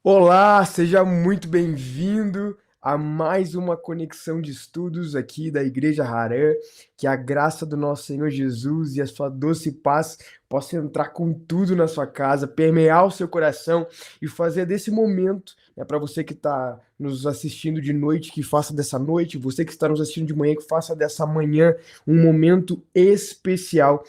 Olá, seja muito bem-vindo a mais uma conexão de estudos aqui da Igreja Harã. Que a graça do nosso Senhor Jesus e a sua doce paz possa entrar com tudo na sua casa, permear o seu coração e fazer desse momento, para você que está nos assistindo de noite, que faça dessa noite, você que está nos assistindo de manhã, que faça dessa manhã um momento especial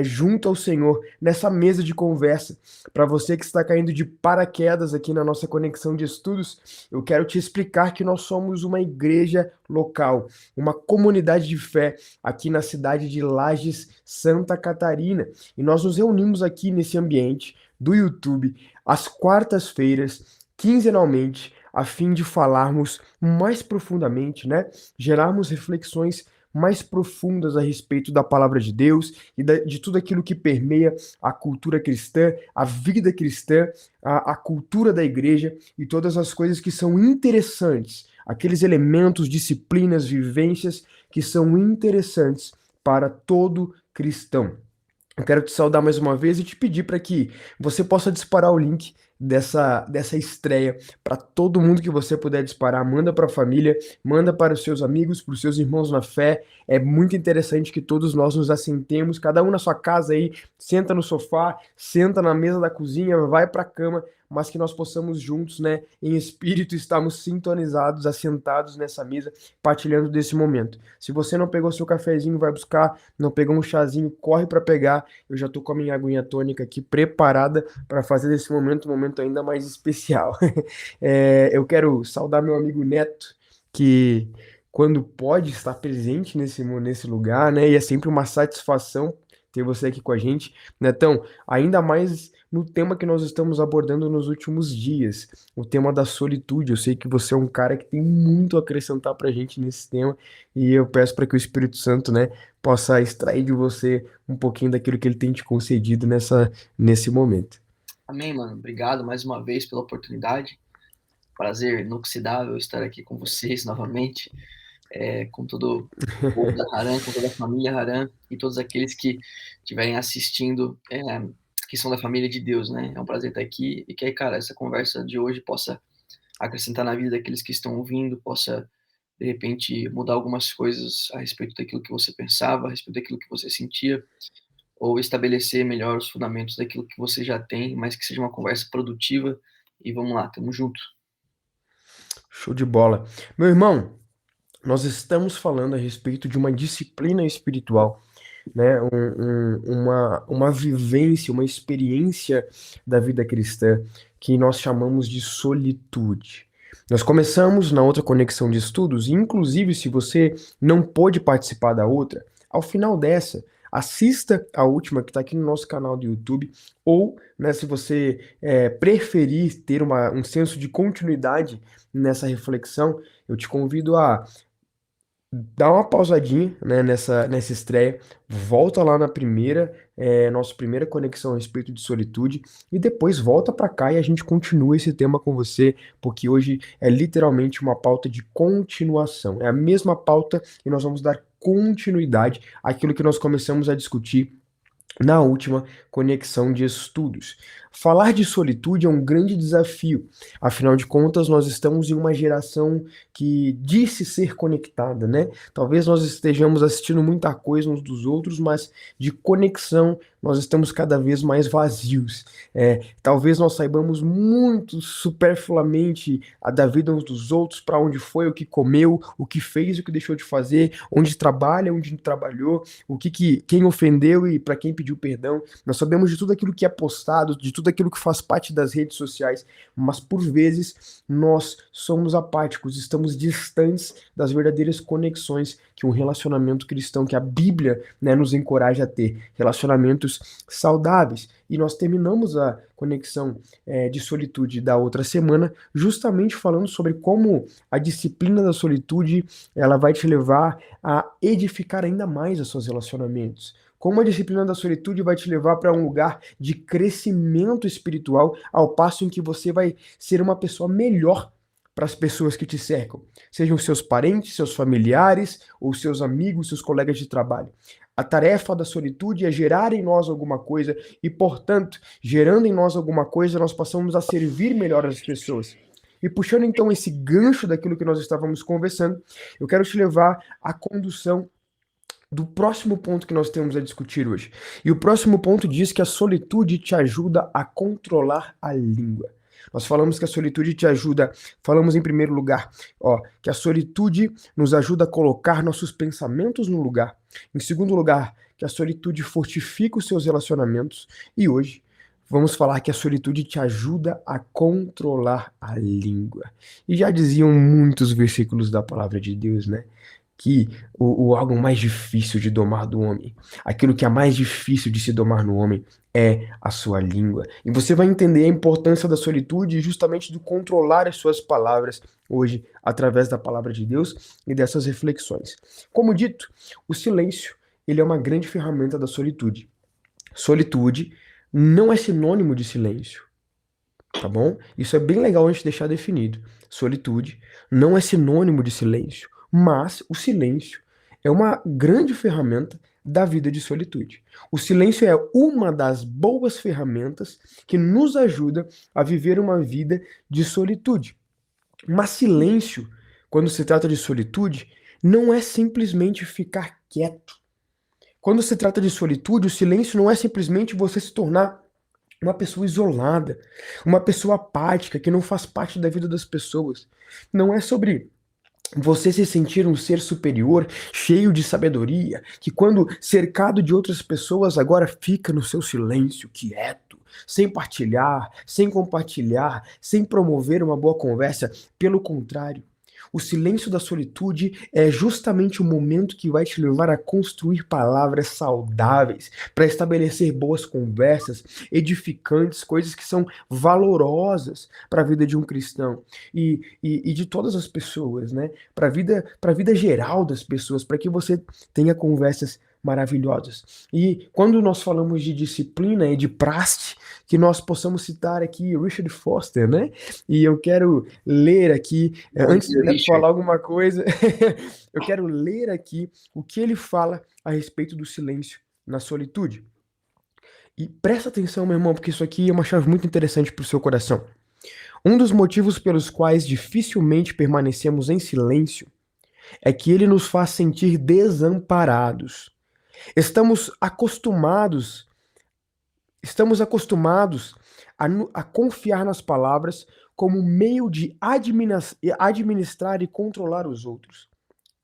junto ao Senhor, nessa mesa de conversa. Para você que está caindo de paraquedas aqui na nossa conexão de estudos, eu quero te explicar que nós somos uma igreja local, uma comunidade de fé aqui na cidade de Lages, Santa Catarina. E nós nos reunimos aqui nesse ambiente do YouTube às quartas-feiras, quinzenalmente, a fim de falarmos mais profundamente, né? Gerarmos reflexões mais profundas a respeito da palavra de Deus e de tudo aquilo que permeia a cultura cristã, a vida cristã, a cultura da igreja e todas as coisas que são interessantes, aqueles elementos, disciplinas, vivências que são interessantes para todo cristão. Eu quero te saudar mais uma vez e te pedir para que você possa disparar o link dessa estreia para todo mundo que você puder disparar. Manda para a família, manda para os seus amigos, para os seus irmãos na fé. É muito interessante que todos nós nos assentemos, cada um na sua casa aí, senta no sofá, senta na mesa da cozinha, vai para a cama, mas que nós possamos juntos, né, em espírito, estarmos sintonizados, assentados nessa mesa, partilhando desse momento. Se você não pegou seu cafezinho, vai buscar, não pegou um chazinho, corre para pegar. Eu já tô com a minha aguinha tônica aqui preparada para fazer desse momento um momento ainda mais especial. Eu quero saudar meu amigo Neto, que quando pode estar presente nesse lugar, né? E é sempre uma satisfação ter você aqui com a gente. Netão, ainda mais no tema que nós estamos abordando nos últimos dias, o tema da solitude. Eu sei que você é um cara que tem muito a acrescentar pra gente nesse tema, e eu peço para que o Espírito Santo, né, possa extrair de você um pouquinho daquilo que ele tem te concedido nesse momento. Amém, mano. Obrigado mais uma vez pela oportunidade. Prazer inoxidável estar aqui com vocês novamente, com todo o povo da Haran, com toda a família Haran e todos aqueles que estiverem assistindo, que são da família de Deus, né? É um prazer estar aqui e que, cara, essa conversa de hoje possa acrescentar na vida daqueles que estão ouvindo, possa, de repente, mudar algumas coisas a respeito daquilo que você pensava, a respeito daquilo que você sentia, ou estabelecer melhor os fundamentos daquilo que você já tem, mas que seja uma conversa produtiva. E vamos lá, tamo junto. Show de bola. Meu irmão, nós estamos falando a respeito de uma disciplina espiritual, né? Uma vivência, uma experiência da vida cristã que nós chamamos de solitude. Nós começamos na outra conexão de estudos, e inclusive se você não pôde participar da outra, ao final dessa, assista a última que está aqui no nosso canal do YouTube, ou, né, se você preferir ter um senso de continuidade nessa reflexão, eu te convido a dá uma pausadinha, né, nessa estreia, volta lá na nossa primeira conexão a respeito de solitude, e depois volta para cá e a gente continua esse tema com você, porque hoje é literalmente uma pauta de continuação. É a mesma pauta e nós vamos dar continuidade àquilo que nós começamos a discutir na última conexão de estudos. Falar de solitude é um grande desafio, afinal de contas, nós estamos em uma geração que disse ser conectada, né? Talvez nós estejamos assistindo muita coisa uns dos outros, mas de conexão nós estamos cada vez mais vazios. Talvez nós saibamos muito superfluamente da vida uns dos outros, para onde foi, o que comeu, o que fez, o que deixou de fazer, onde trabalha, onde não trabalhou, quem ofendeu e para quem pediu perdão. Nós sabemos de tudo aquilo que é postado, de tudo aquilo que faz parte das redes sociais, mas por vezes nós somos apáticos, estamos distantes das verdadeiras conexões que um relacionamento cristão, que a Bíblia, né, nos encoraja a ter, relacionamentos saudáveis. E nós terminamos a conexão de solitude da outra semana justamente falando sobre como a disciplina da solitude ela vai te levar a edificar ainda mais os seus relacionamentos. Como a disciplina da solitude vai te levar para um lugar de crescimento espiritual, ao passo em que você vai ser uma pessoa melhor para as pessoas que te cercam, sejam seus parentes, seus familiares, ou seus amigos, seus colegas de trabalho. A tarefa da solitude é gerar em nós alguma coisa e, portanto, gerando em nós alguma coisa, nós passamos a servir melhor as pessoas. E puxando então esse gancho daquilo que nós estávamos conversando, eu quero te levar à condução do próximo ponto que nós temos a discutir hoje. E o próximo ponto diz que a solitude te ajuda a controlar a língua. Nós falamos que a solitude te ajuda, falamos em primeiro lugar, que a solitude nos ajuda a colocar nossos pensamentos no lugar. Em segundo lugar, que a solitude fortifica os seus relacionamentos. E hoje vamos falar que a solitude te ajuda a controlar a língua. E já diziam muitos versículos da palavra de Deus, né? Que o órgão mais difícil de domar do homem, aquilo que é mais difícil de se domar no homem, é a sua língua. E você vai entender a importância da solitude justamente do controlar as suas palavras hoje, através da palavra de Deus e dessas reflexões. Como dito, o silêncio, ele é uma grande ferramenta da solitude. Solitude não é sinônimo de silêncio, tá bom? Isso é bem legal a gente deixar definido. Solitude não é sinônimo de silêncio, mas o silêncio é uma grande ferramenta da vida de solitude. O silêncio é uma das boas ferramentas que nos ajuda a viver uma vida de solitude. Mas silêncio, quando se trata de solitude, não é simplesmente ficar quieto. Quando se trata de solitude, o silêncio não é simplesmente você se tornar uma pessoa isolada, uma pessoa apática, que não faz parte da vida das pessoas. Não é sobre você se sentir um ser superior, cheio de sabedoria, que quando cercado de outras pessoas agora fica no seu silêncio, quieto, sem partilhar, sem compartilhar, sem promover uma boa conversa. Pelo contrário, o silêncio da solitude é justamente o momento que vai te levar a construir palavras saudáveis, para estabelecer boas conversas, edificantes, coisas que são valorosas para a vida de um cristão e de todas as pessoas, né? Para a vida geral das pessoas, para que você tenha conversas maravilhosas. E quando nós falamos de disciplina e de praxe, que nós possamos citar aqui Richard Foster, né? E eu quero ler aqui, Bom antes dia, de Neto Richard. falar alguma coisa, eu quero ler aqui o que ele fala a respeito do silêncio na solitude. E presta atenção, meu irmão, porque isso aqui é uma chave muito interessante para o seu coração. Um dos motivos pelos quais dificilmente permanecemos em silêncio é que ele nos faz sentir desamparados. Estamos acostumados Estamos acostumados a confiar nas palavras como meio de administrar e controlar os outros.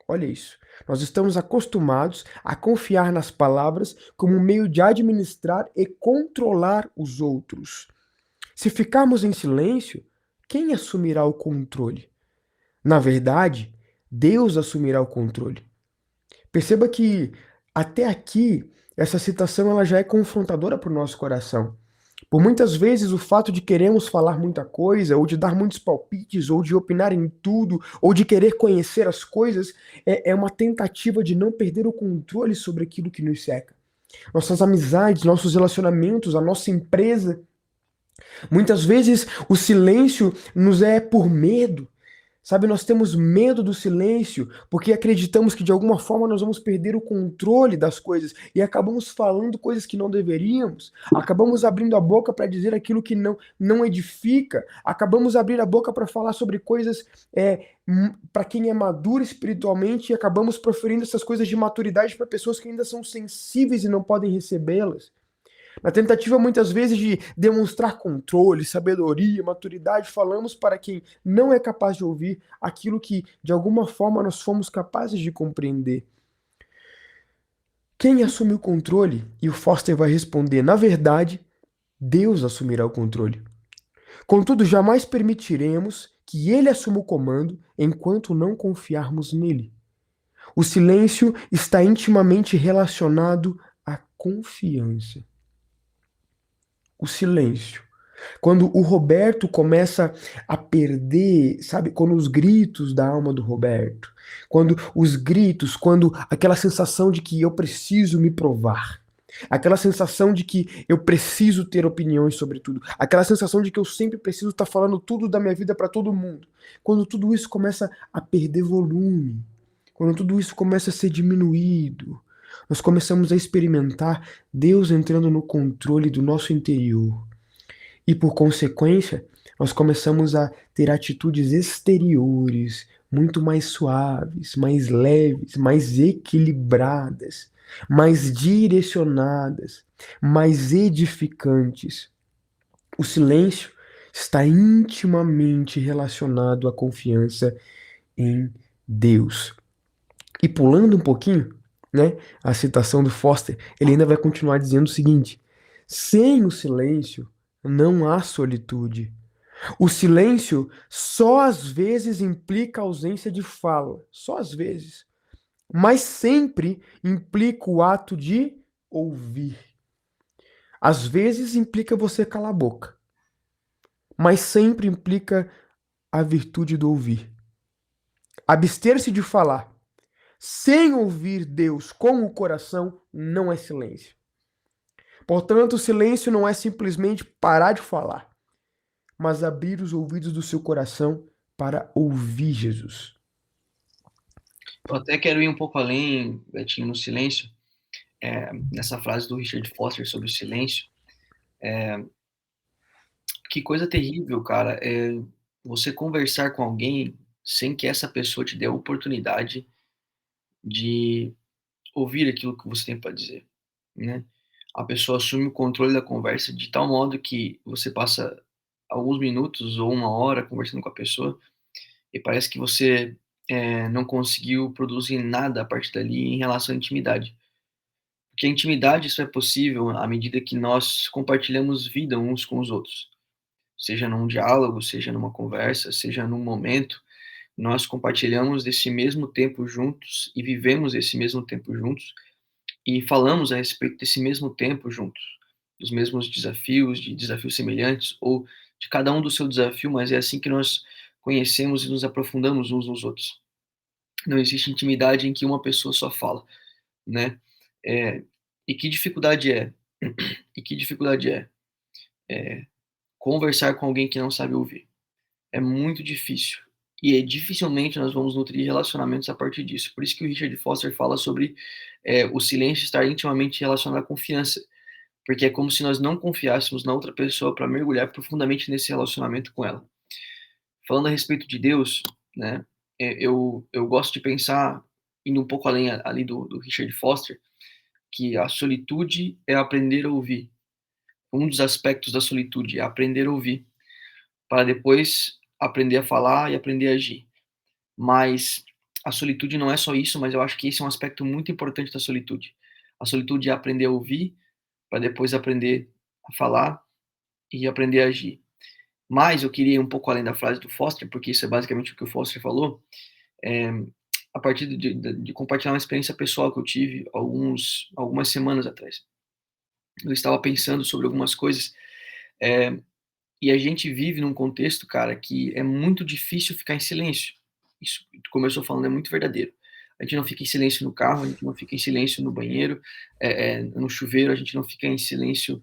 Olha isso. Nós estamos acostumados a confiar nas palavras como meio de administrar e controlar os outros. Se ficarmos em silêncio, quem assumirá o controle? Na verdade, Deus assumirá o controle. Perceba que até aqui essa citação ela já é confrontadora para o nosso coração. Por muitas vezes o fato de queremos falar muita coisa, ou de dar muitos palpites, ou de opinar em tudo, ou de querer conhecer as coisas, é uma tentativa de não perder o controle sobre aquilo que nos cerca. Nossas amizades, nossos relacionamentos, a nossa empresa. Muitas vezes o silêncio nos é por medo. Sabe, nós temos medo do silêncio porque acreditamos que de alguma forma nós vamos perder o controle das coisas e acabamos falando coisas que não deveríamos, acabamos abrindo a boca para dizer aquilo que não edifica, acabamos abrindo a boca para falar sobre coisas para quem é maduro espiritualmente e acabamos proferindo essas coisas de maturidade para pessoas que ainda são sensíveis e não podem recebê-las. Na tentativa, muitas vezes, de demonstrar controle, sabedoria, maturidade, falamos para quem não é capaz de ouvir aquilo que, de alguma forma, nós fomos capazes de compreender. Quem assume o controle? E o Foster vai responder: na verdade, Deus assumirá o controle. Contudo, jamais permitiremos que Ele assuma o comando enquanto não confiarmos nele. O silêncio está intimamente relacionado à confiança. O silêncio. Quando o Roberto começa a perder, sabe, quando os gritos da alma do Roberto, quando os gritos, quando aquela sensação de que eu preciso me provar, aquela sensação de que eu preciso ter opiniões sobre tudo, aquela sensação de que eu sempre preciso estar falando tudo da minha vida para todo mundo, quando tudo isso começa a perder volume, quando tudo isso começa a ser diminuído, nós começamos a experimentar Deus entrando no controle do nosso interior. E por consequência, nós começamos a ter atitudes exteriores muito mais suaves, mais leves, mais equilibradas, mais direcionadas, mais edificantes. O silêncio está intimamente relacionado à confiança em Deus. E pulando um pouquinho, né, a citação do Foster, ele ainda vai continuar dizendo o seguinte: sem o silêncio não há solitude. O silêncio só às vezes implica ausência de fala, só às vezes, mas sempre implica o ato de ouvir. Às vezes implica você calar a boca, mas sempre implica a virtude do ouvir. Abster-se de falar sem ouvir Deus com o coração não é silêncio. Portanto, o silêncio não é simplesmente parar de falar, mas abrir os ouvidos do seu coração para ouvir Jesus. Eu até quero ir um pouco além, Betinho, no silêncio, nessa frase do Richard Foster sobre o silêncio. Que coisa terrível, cara, é você conversar com alguém sem que essa pessoa te dê a oportunidade de ouvir aquilo que você tem para dizer, né? A pessoa assume o controle da conversa de tal modo que você passa alguns minutos ou uma hora conversando com a pessoa e parece que você não conseguiu produzir nada a partir dali em relação à intimidade. Porque a intimidade só é possível à medida que nós compartilhamos vida uns com os outros. Seja num diálogo, seja numa conversa, seja num momento, nós compartilhamos desse mesmo tempo juntos e vivemos esse mesmo tempo juntos e falamos a respeito desse mesmo tempo juntos, dos mesmos desafios, de desafios semelhantes ou de cada um do seu desafio, mas é assim que nós conhecemos e nos aprofundamos uns nos outros. Não existe intimidade em que uma pessoa só fala, né? É, e que dificuldade é? E que dificuldade é conversar com alguém que não sabe ouvir. É muito difícil. E dificilmente nós vamos nutrir relacionamentos a partir disso. Por isso que o Richard Foster fala sobre o silêncio estar intimamente relacionado à confiança. Porque é como se nós não confiássemos na outra pessoa para mergulhar profundamente nesse relacionamento com ela. Falando a respeito de Deus, né, eu gosto de pensar, indo um pouco além ali do Richard Foster, que a solitude é aprender a ouvir. Um dos aspectos da solitude é aprender a ouvir, para depois aprender a falar e aprender a agir. Mas a solitude não é só isso, mas eu acho que esse é um aspecto muito importante da solitude. A solitude é aprender a ouvir, para depois aprender a falar e aprender a agir. Mas eu queria ir um pouco além da frase do Foster, porque isso é basicamente o que o Foster falou, é, a partir de compartilhar uma experiência pessoal que eu tive algumas semanas atrás. Eu estava pensando sobre algumas coisas, é, e a gente vive num contexto, cara, que é muito difícil ficar em silêncio. Isso que tu começou falando é muito verdadeiro. A gente não fica em silêncio no carro, a gente não fica em silêncio no banheiro, no chuveiro, a gente não fica em silêncio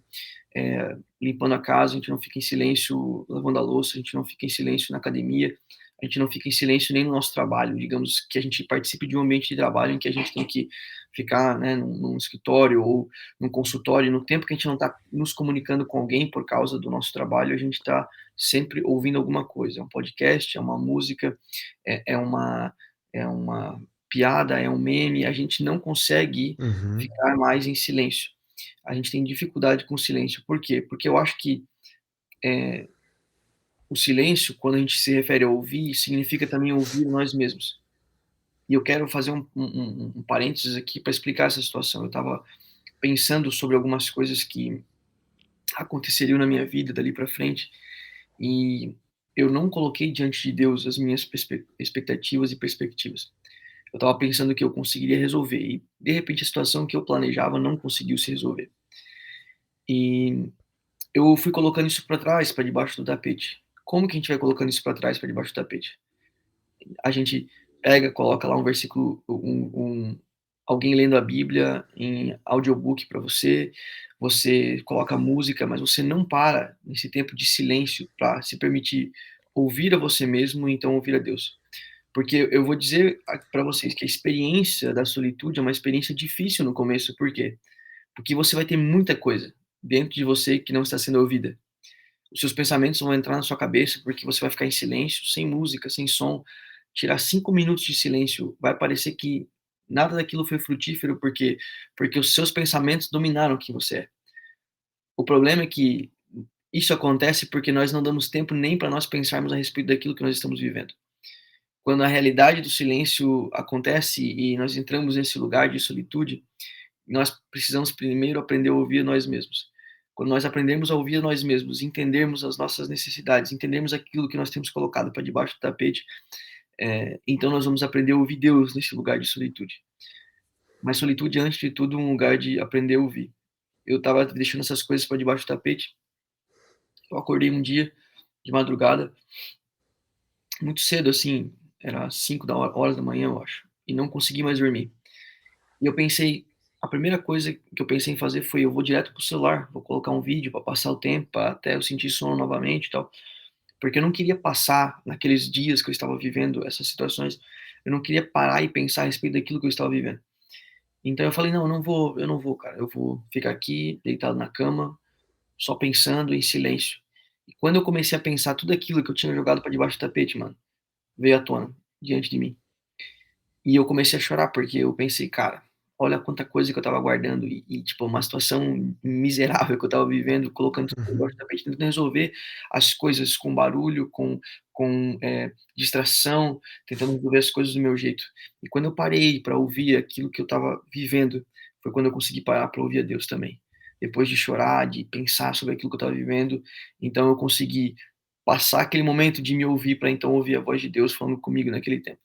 limpando a casa, a gente não fica em silêncio lavando a louça, a gente não fica em silêncio na academia, a gente não fica em silêncio nem no nosso trabalho. Digamos que a gente participe de um ambiente de trabalho em que a gente tem que ficar, né, num escritório ou num consultório, no tempo que a gente não está nos comunicando com alguém por causa do nosso trabalho, a gente está sempre ouvindo alguma coisa. É um podcast, é uma música, é uma piada, é um meme, a gente não consegue Uhum, ficar mais em silêncio. A gente tem dificuldade com o silêncio. Por quê? Porque eu acho que o silêncio, quando a gente se refere a ouvir, significa também ouvir nós mesmos. E eu quero fazer um parênteses aqui para explicar essa situação. Eu estava pensando sobre algumas coisas que aconteceriam na minha vida dali para frente e eu não coloquei diante de Deus as minhas expectativas e perspectivas. Eu estava pensando que eu conseguiria resolver e, de repente, a situação que eu planejava não conseguiu se resolver. E eu fui colocando isso para trás, para debaixo do tapete. Como que a gente vai colocando isso para trás, para debaixo do tapete? A gente pega, coloca lá um versículo, alguém lendo a Bíblia em audiobook para você, você coloca música, mas você não para nesse tempo de silêncio para se permitir ouvir a você mesmo e então ouvir a Deus. Porque eu vou dizer para vocês que a experiência da solitude é uma experiência difícil no começo, por quê? Porque você vai ter muita coisa dentro de você que não está sendo ouvida. Os seus pensamentos vão entrar na sua cabeça, porque você vai ficar em silêncio, sem música, sem som. Tirar 5 minutos de silêncio, vai parecer que nada daquilo foi frutífero, porque os seus pensamentos dominaram quem você é. O problema é que isso acontece porque nós não damos tempo nem para nós pensarmos a respeito daquilo que nós estamos vivendo. Quando a realidade do silêncio acontece e nós entramos nesse lugar de solitude, nós precisamos primeiro aprender a ouvir nós mesmos. Quando nós aprendemos a ouvir nós mesmos, entendermos as nossas necessidades, entendermos aquilo que nós temos colocado para debaixo do tapete, então nós vamos aprender a ouvir Deus nesse lugar de solitude. Mas solitude, antes de tudo, é um lugar de aprender a ouvir. Eu estava deixando essas coisas para debaixo do tapete. Eu acordei um dia de madrugada, muito cedo, assim, era 5 horas da manhã, eu acho, e não consegui mais dormir. E eu pensei, a primeira coisa que eu pensei em fazer foi, eu vou direto pro celular, vou colocar um vídeo para passar o tempo, pra até eu sentir sono novamente e tal. Porque eu não queria passar naqueles dias que eu estava vivendo essas situações, eu não queria parar e pensar a respeito daquilo que eu estava vivendo. Então eu falei, não, eu não vou, cara, eu vou ficar aqui, deitado na cama, só pensando em silêncio. E quando eu comecei a pensar tudo aquilo que eu tinha jogado para debaixo do tapete, mano, veio à tona, diante de mim. E eu comecei a chorar, porque eu pensei, cara, olha quanta coisa que eu estava guardando tipo, uma situação miserável que eu estava vivendo, colocando tudo Uhum. embaixo do tapete, tentando resolver as coisas com barulho, com distração, tentando resolver as coisas do meu jeito. E quando eu parei para ouvir aquilo que eu estava vivendo, foi quando eu consegui parar para ouvir a Deus também. Depois de chorar, de pensar sobre aquilo que eu estava vivendo, então eu consegui passar aquele momento de me ouvir para então ouvir a voz de Deus falando comigo naquele tempo.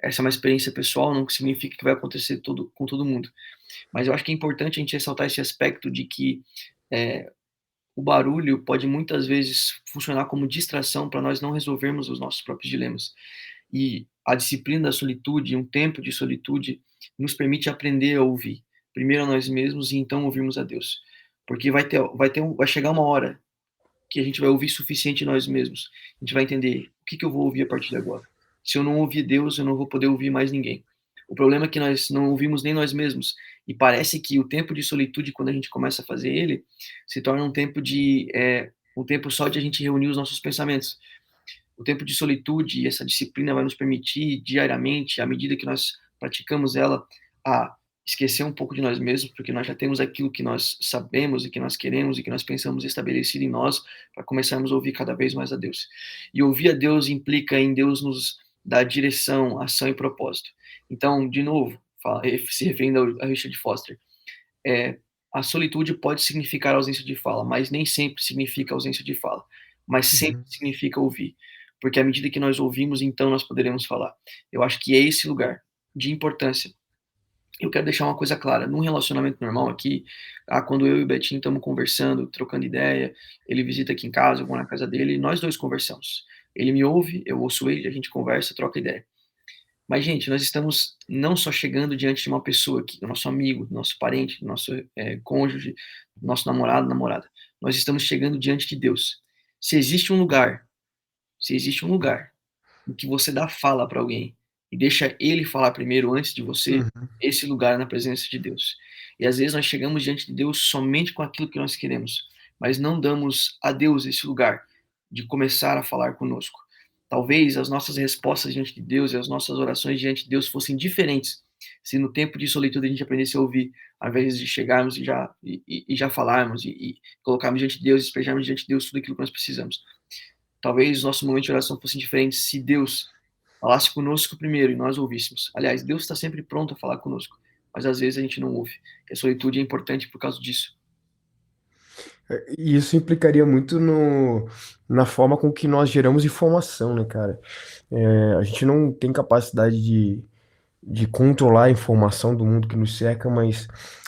Essa é uma experiência pessoal, não significa que vai acontecer com todo mundo. Mas eu acho que é importante a gente ressaltar esse aspecto de que é, o barulho pode muitas vezes funcionar como distração para nós não resolvermos os nossos próprios dilemas. E a disciplina da solitude, um tempo de solitude, nos permite aprender a ouvir, primeiro a nós mesmos e então ouvirmos a Deus. Porque vai chegar uma hora que a gente vai ouvir suficiente nós mesmos. A gente vai entender o que que eu vou ouvir a partir de agora. Se eu não ouvir Deus, eu não vou poder ouvir mais ninguém. O problema é que nós não ouvimos nem nós mesmos. E parece que o tempo de solitude, quando a gente começa a fazer ele, se torna um tempo só de a gente reunir os nossos pensamentos. O tempo de solitude e essa disciplina vai nos permitir diariamente, à medida que nós praticamos ela, a esquecer um pouco de nós mesmos, porque nós já temos aquilo que nós sabemos e que nós queremos e que nós pensamos estabelecido em nós, para começarmos a ouvir cada vez mais a Deus. E ouvir a Deus implica em Deus nos dar direção, ação e propósito. Então, de novo, se referindo a Richard Foster, é, a solitude pode significar ausência de fala, mas nem sempre significa ausência de fala, mas sempre Uhum. significa ouvir, porque à medida que nós ouvimos, então nós poderemos falar. Eu acho que é esse lugar de importância. Eu quero deixar uma coisa clara, num relacionamento normal aqui, quando eu e o Betinho estamos conversando, trocando ideia, ele visita aqui em casa, eu vou na casa dele, nós dois conversamos. Ele me ouve, eu ouço ele, a gente conversa, troca ideia. Mas, gente, nós estamos não só chegando diante de uma pessoa aqui, do nosso amigo, do nosso parente, do nosso cônjuge, do nosso namorado, namorada. Nós estamos chegando diante de Deus. Se existe um lugar, se existe um lugar em que você dá fala para alguém e deixa ele falar primeiro antes de você, Uhum. esse lugar é na presença de Deus. E às vezes nós chegamos diante de Deus somente com aquilo que nós queremos, mas não damos a Deus esse lugar de começar a falar conosco. Talvez as nossas respostas diante de Deus e as nossas orações diante de Deus fossem diferentes se no tempo de solitude a gente aprendesse a ouvir, ao invés de chegarmos e já falarmos e colocarmos diante de Deus e despejarmos diante de Deus tudo aquilo que nós precisamos. Talvez nosso momento de oração fosse diferente se Deus falasse conosco primeiro e nós ouvíssemos. Aliás, Deus está sempre pronto a falar conosco, mas às vezes a gente não ouve. E a solitude é importante por causa disso. E isso implicaria muito na forma com que nós geramos informação, né, cara? A gente não tem capacidade de controlar a informação do mundo que nos cerca, mas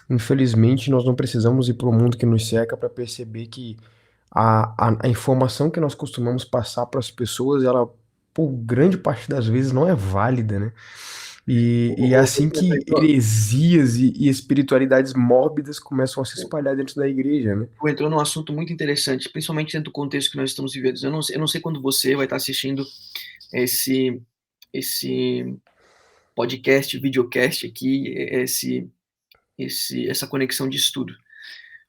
infelizmente nós não precisamos ir para o mundo que nos cerca para perceber que a informação que nós costumamos passar para as pessoas, ela, por grande parte das vezes, não é válida, né? E é assim Você que heresias e espiritualidades mórbidas começam a se espalhar dentro da igreja, né? entrou num assunto muito interessante, principalmente dentro do contexto que nós estamos vivendo. Eu não sei quando você vai estar assistindo esse, esse podcast, videocast aqui, essa conexão de estudo.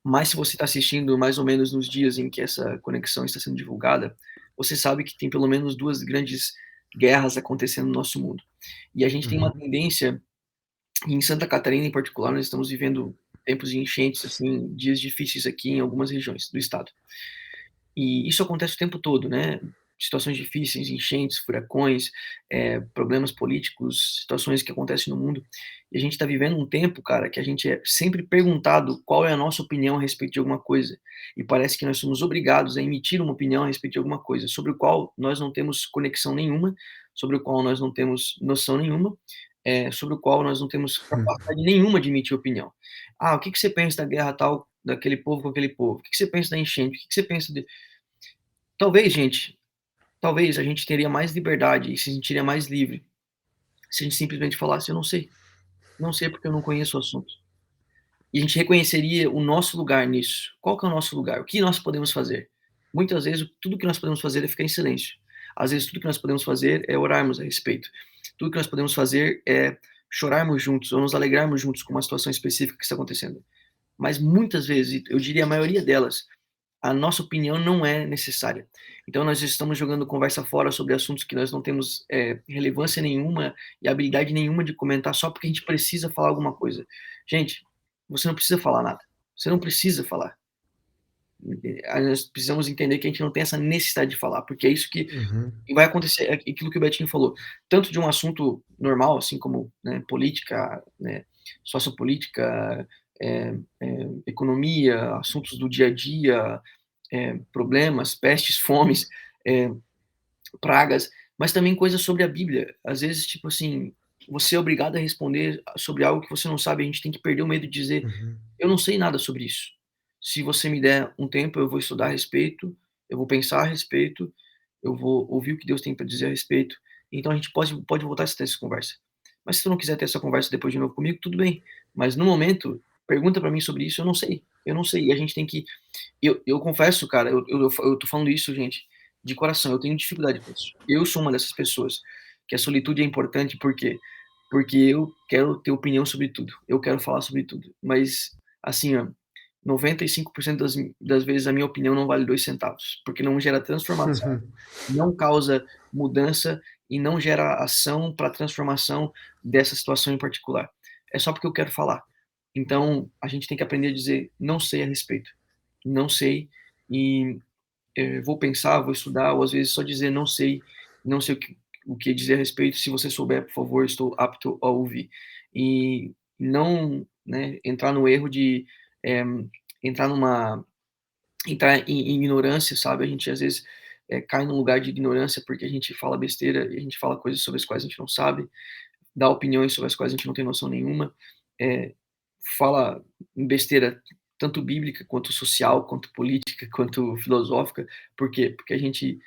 Mas se você está assistindo mais ou menos nos dias em que essa conexão está sendo divulgada, você sabe que tem pelo menos duas grandes guerras acontecendo no nosso mundo. E a gente tem uma Uhum. tendência, em Santa Catarina em particular, nós estamos vivendo tempos de enchentes, assim, dias difíceis aqui em algumas regiões do estado. E isso acontece o tempo todo, né? Situações difíceis, enchentes, furacões, problemas políticos, situações que acontecem no mundo. E a gente está vivendo um tempo, cara, que a gente é sempre perguntado qual é a nossa opinião a respeito de alguma coisa. E parece que nós somos obrigados a emitir uma opinião a respeito de alguma coisa, sobre o qual nós não temos conexão nenhuma, sobre o qual nós não temos noção nenhuma, sobre o qual nós não temos capacidade nenhuma de emitir opinião. Ah, o que que você pensa da guerra tal, daquele povo com aquele povo? O que que você pensa da enchente? O que que você pensa de... Talvez, gente, talvez a gente teria mais liberdade e se sentiria mais livre se a gente simplesmente falasse: "Eu não sei. Não sei porque eu não conheço o assunto". E a gente reconheceria o nosso lugar nisso. Qual que é o nosso lugar? O que nós podemos fazer? Muitas vezes, tudo que nós podemos fazer é ficar em silêncio. Às vezes, tudo que nós podemos fazer é orarmos a respeito. Tudo que nós podemos fazer é chorarmos juntos ou nos alegrarmos juntos com uma situação específica que está acontecendo. Mas muitas vezes, eu diria a maioria delas, a nossa opinião não é necessária. Então nós estamos jogando conversa fora sobre assuntos que nós não temos relevância nenhuma e habilidade nenhuma de comentar só porque a gente precisa falar alguma coisa. Gente, você não precisa falar nada. Você não precisa falar. Nós precisamos entender que a gente não tem essa necessidade de falar, porque é isso que Uhum. vai acontecer, é aquilo que o Betinho falou, tanto de um assunto normal, assim como, né, política, né, sociopolítica, economia, assuntos do dia a dia, problemas, pestes, fomes, é, pragas, mas também coisas sobre a Bíblia. Às vezes, tipo assim, você é obrigado a responder sobre algo que você não sabe, a gente tem que perder o medo de dizer: Uhum. "Eu não sei nada sobre isso. Se você me der um tempo, eu vou estudar a respeito, eu vou pensar a respeito, eu vou ouvir o que Deus tem para dizer a respeito". Então a gente pode voltar a ter essa conversa. Mas se tu não quiser ter essa conversa depois de novo comigo, tudo bem. Mas no momento, pergunta para mim sobre isso, eu não sei. Eu não sei. E a gente tem que... Eu confesso, cara, eu tô falando isso, gente, de coração, eu tenho dificuldade com isso. Eu sou uma dessas pessoas que a solitude é importante, por quê? Porque eu quero ter opinião sobre tudo, eu quero falar sobre tudo, mas, assim, ó, 95% das vezes a minha opinião não vale 2 centavos, porque não gera transformação, não causa mudança e não gera ação para transformação dessa situação em particular. É só porque eu quero falar. Então, a gente tem que aprender a dizer: "Não sei a respeito". Não sei, e vou pensar, vou estudar, ou às vezes só dizer não sei, não sei o que dizer a respeito, se você souber, por favor, estou apto a ouvir. E não, né, entrar no erro de eh, entrar numa entrar em ignorância, sabe? A gente às vezes cai num lugar de ignorância porque a gente fala besteira e a gente fala coisas sobre as quais a gente não sabe, dá opiniões sobre as quais a gente não tem noção nenhuma, eh, fala besteira tanto bíblica, quanto social, quanto política, quanto filosófica. Por quê? Porque a gente,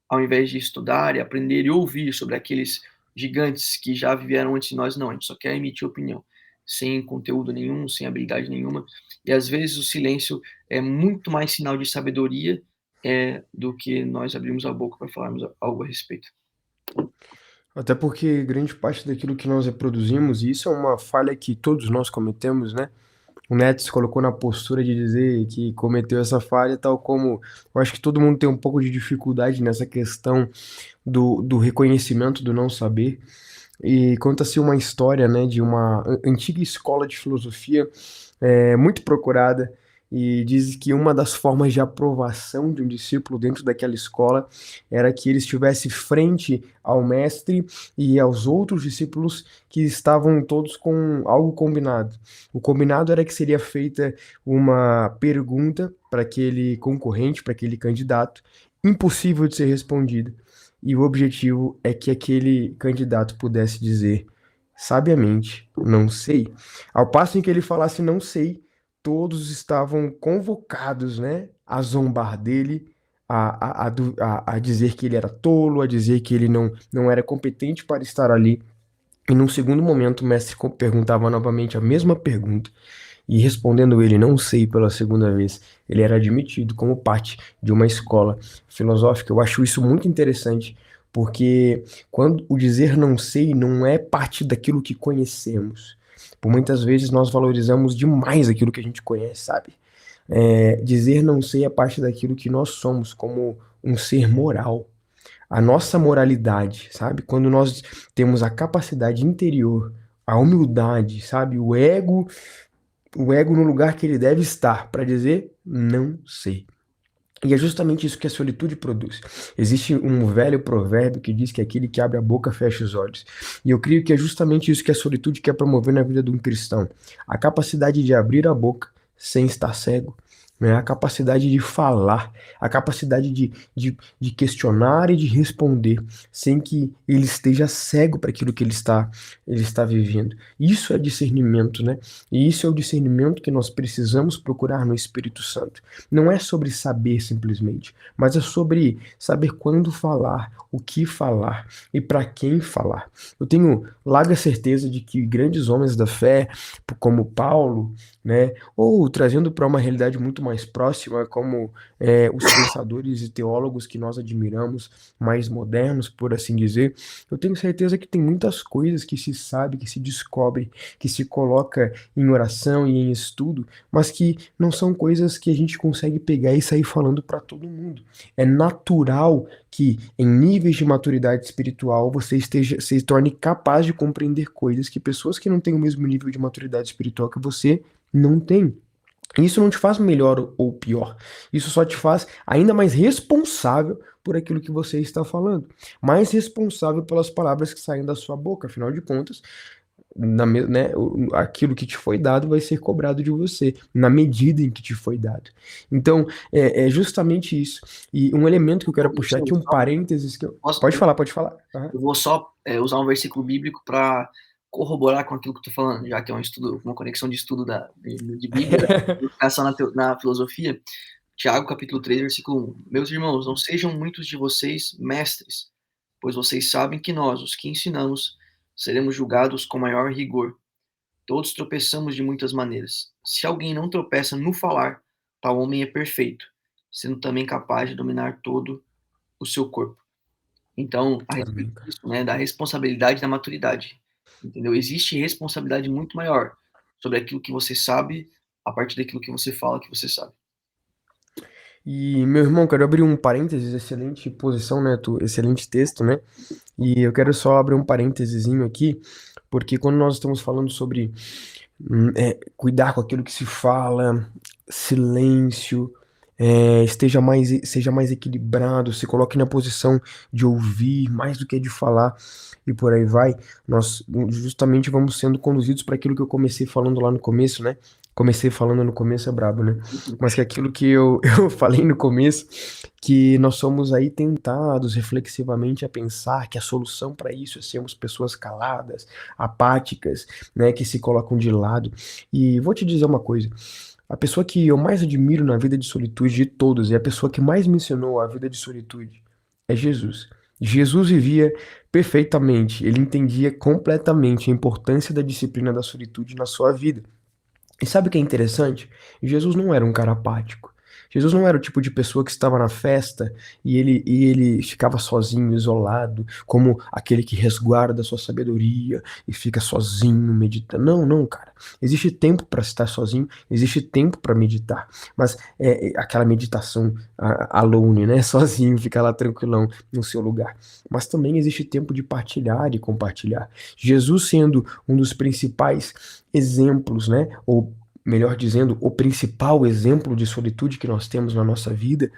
ao invés de estudar e aprender e ouvir sobre aqueles gigantes que já viveram antes de nós, não, a gente só quer emitir opinião, sem conteúdo nenhum, sem habilidade nenhuma. E às vezes o silêncio é muito mais sinal de sabedoria do que nós abrimos a boca para falarmos algo a respeito. Até porque grande parte daquilo que nós reproduzimos, e isso é uma falha que todos nós cometemos, né? O Neto se colocou na postura de dizer que cometeu essa falha, tal como eu acho que todo mundo tem um pouco de dificuldade nessa questão do reconhecimento do não saber. E conta-se uma história, né, de uma antiga escola de filosofia muito procurada, e diz que uma das formas de aprovação de um discípulo dentro daquela escola era que ele estivesse frente ao mestre e aos outros discípulos que estavam todos com algo combinado. O combinado era que seria feita uma pergunta para aquele concorrente, para aquele candidato, impossível de ser respondida. E o objetivo é que aquele candidato pudesse dizer sabiamente, não sei. Ao passo em que ele falasse não sei, todos estavam convocados, né, a zombar dele, a dizer que ele era tolo, a dizer que ele não era competente para estar ali. E num segundo momento, o mestre perguntava novamente a mesma pergunta, e respondendo ele não sei pela segunda vez, ele era admitido como parte de uma escola filosófica. Eu acho isso muito interessante, Porque quando o dizer não sei não é parte daquilo que conhecemos. Por muitas vezes nós valorizamos demais aquilo que a gente conhece, sabe? Dizer não sei é parte daquilo que nós somos como um ser moral. A nossa moralidade, sabe? Quando nós temos a capacidade interior, a humildade, sabe? O ego no lugar que ele deve estar para dizer não sei. E é justamente isso que a solitude produz. Existe um velho provérbio que diz que aquele que abre a boca fecha os olhos. E eu creio que é justamente isso que a solitude quer promover na vida de um cristão. A capacidade de abrir a boca sem estar cego. Né? A capacidade de falar, a capacidade de questionar e de responder, sem que ele esteja cego para aquilo que ele está vivendo. Isso é discernimento, né? E isso é o discernimento que nós precisamos procurar no Espírito Santo. Não é sobre saber simplesmente, mas é sobre saber quando falar, o que falar e para quem falar. Eu tenho larga certeza de que grandes homens da fé, como Paulo, né, ou trazendo para uma realidade muito mais próxima, como os pensadores e teólogos que nós admiramos, mais modernos, por assim dizer, eu tenho certeza que tem muitas coisas que se sabe, que se descobre, que se coloca em oração e em estudo, mas que não são coisas que a gente consegue pegar e sair falando para todo mundo. É natural que em níveis de maturidade espiritual você se torne capaz de compreender coisas que pessoas que não têm o mesmo nível de maturidade espiritual que você não têm. Isso não te faz melhor ou pior. Isso só te faz ainda mais responsável por aquilo que você está falando. Mais responsável pelas palavras que saem da sua boca. Afinal de contas, né, aquilo que te foi dado vai ser cobrado de você, na medida em que te foi dado. Então, é justamente isso. E um elemento que eu quero puxar aqui, um parênteses que eu... Posso- Pode falar, pode falar. Aham. Eu vou só usar um versículo bíblico para corroborar com aquilo que eu estou falando, já que é um estudo, uma conexão de estudo de Bíblia, educação na filosofia. Tiago, capítulo 3, versículo 1. Meus irmãos, não sejam muitos de vocês mestres, pois vocês sabem que nós, os que ensinamos, seremos julgados com maior rigor. Todos tropeçamos de muitas maneiras. Se alguém não tropeça no falar, tal homem é perfeito, sendo também capaz de dominar todo o seu corpo. Então, a respeito Amém, cara. disso, né, da responsabilidade da maturidade, entendeu? Existe responsabilidade muito maior sobre aquilo que você sabe, a partir daquilo que você fala que você sabe. E, meu irmão, quero abrir um parênteses, excelente posição, né? Excelente texto, né? E eu quero só abrir um parêntesezinho aqui, porque quando nós estamos falando sobre cuidar com aquilo que se fala, silêncio, seja mais equilibrado, se coloque na posição de ouvir mais do que de falar e por aí vai. Nós justamente vamos sendo conduzidos para aquilo que eu comecei falando lá no começo, né? Comecei falando no começo é brabo, né? Mas que aquilo que eu falei no começo, que nós somos aí tentados reflexivamente a pensar que a solução para isso é sermos pessoas caladas, apáticas, né, que se colocam de lado. E vou te dizer uma coisa, a pessoa que eu mais admiro na vida de solitude de todos, e a pessoa que mais me ensinou a vida de solitude, é Jesus. Jesus vivia perfeitamente, ele entendia completamente a importância da disciplina da solitude na sua vida. E sabe o que é interessante? Jesus não era um cara apático. Jesus não era o tipo de pessoa que estava na festa e ele ficava sozinho, isolado, como aquele que resguarda a sua sabedoria e fica sozinho meditando. Não, não, cara. Existe tempo para estar sozinho, existe tempo para meditar. Mas é aquela meditação alone, né? Sozinho, ficar lá tranquilão no seu lugar. Mas também existe tempo de partilhar e compartilhar. Jesus sendo um dos principais exemplos, né? Ou melhor dizendo, o principal exemplo de solitude que nós temos na nossa vida,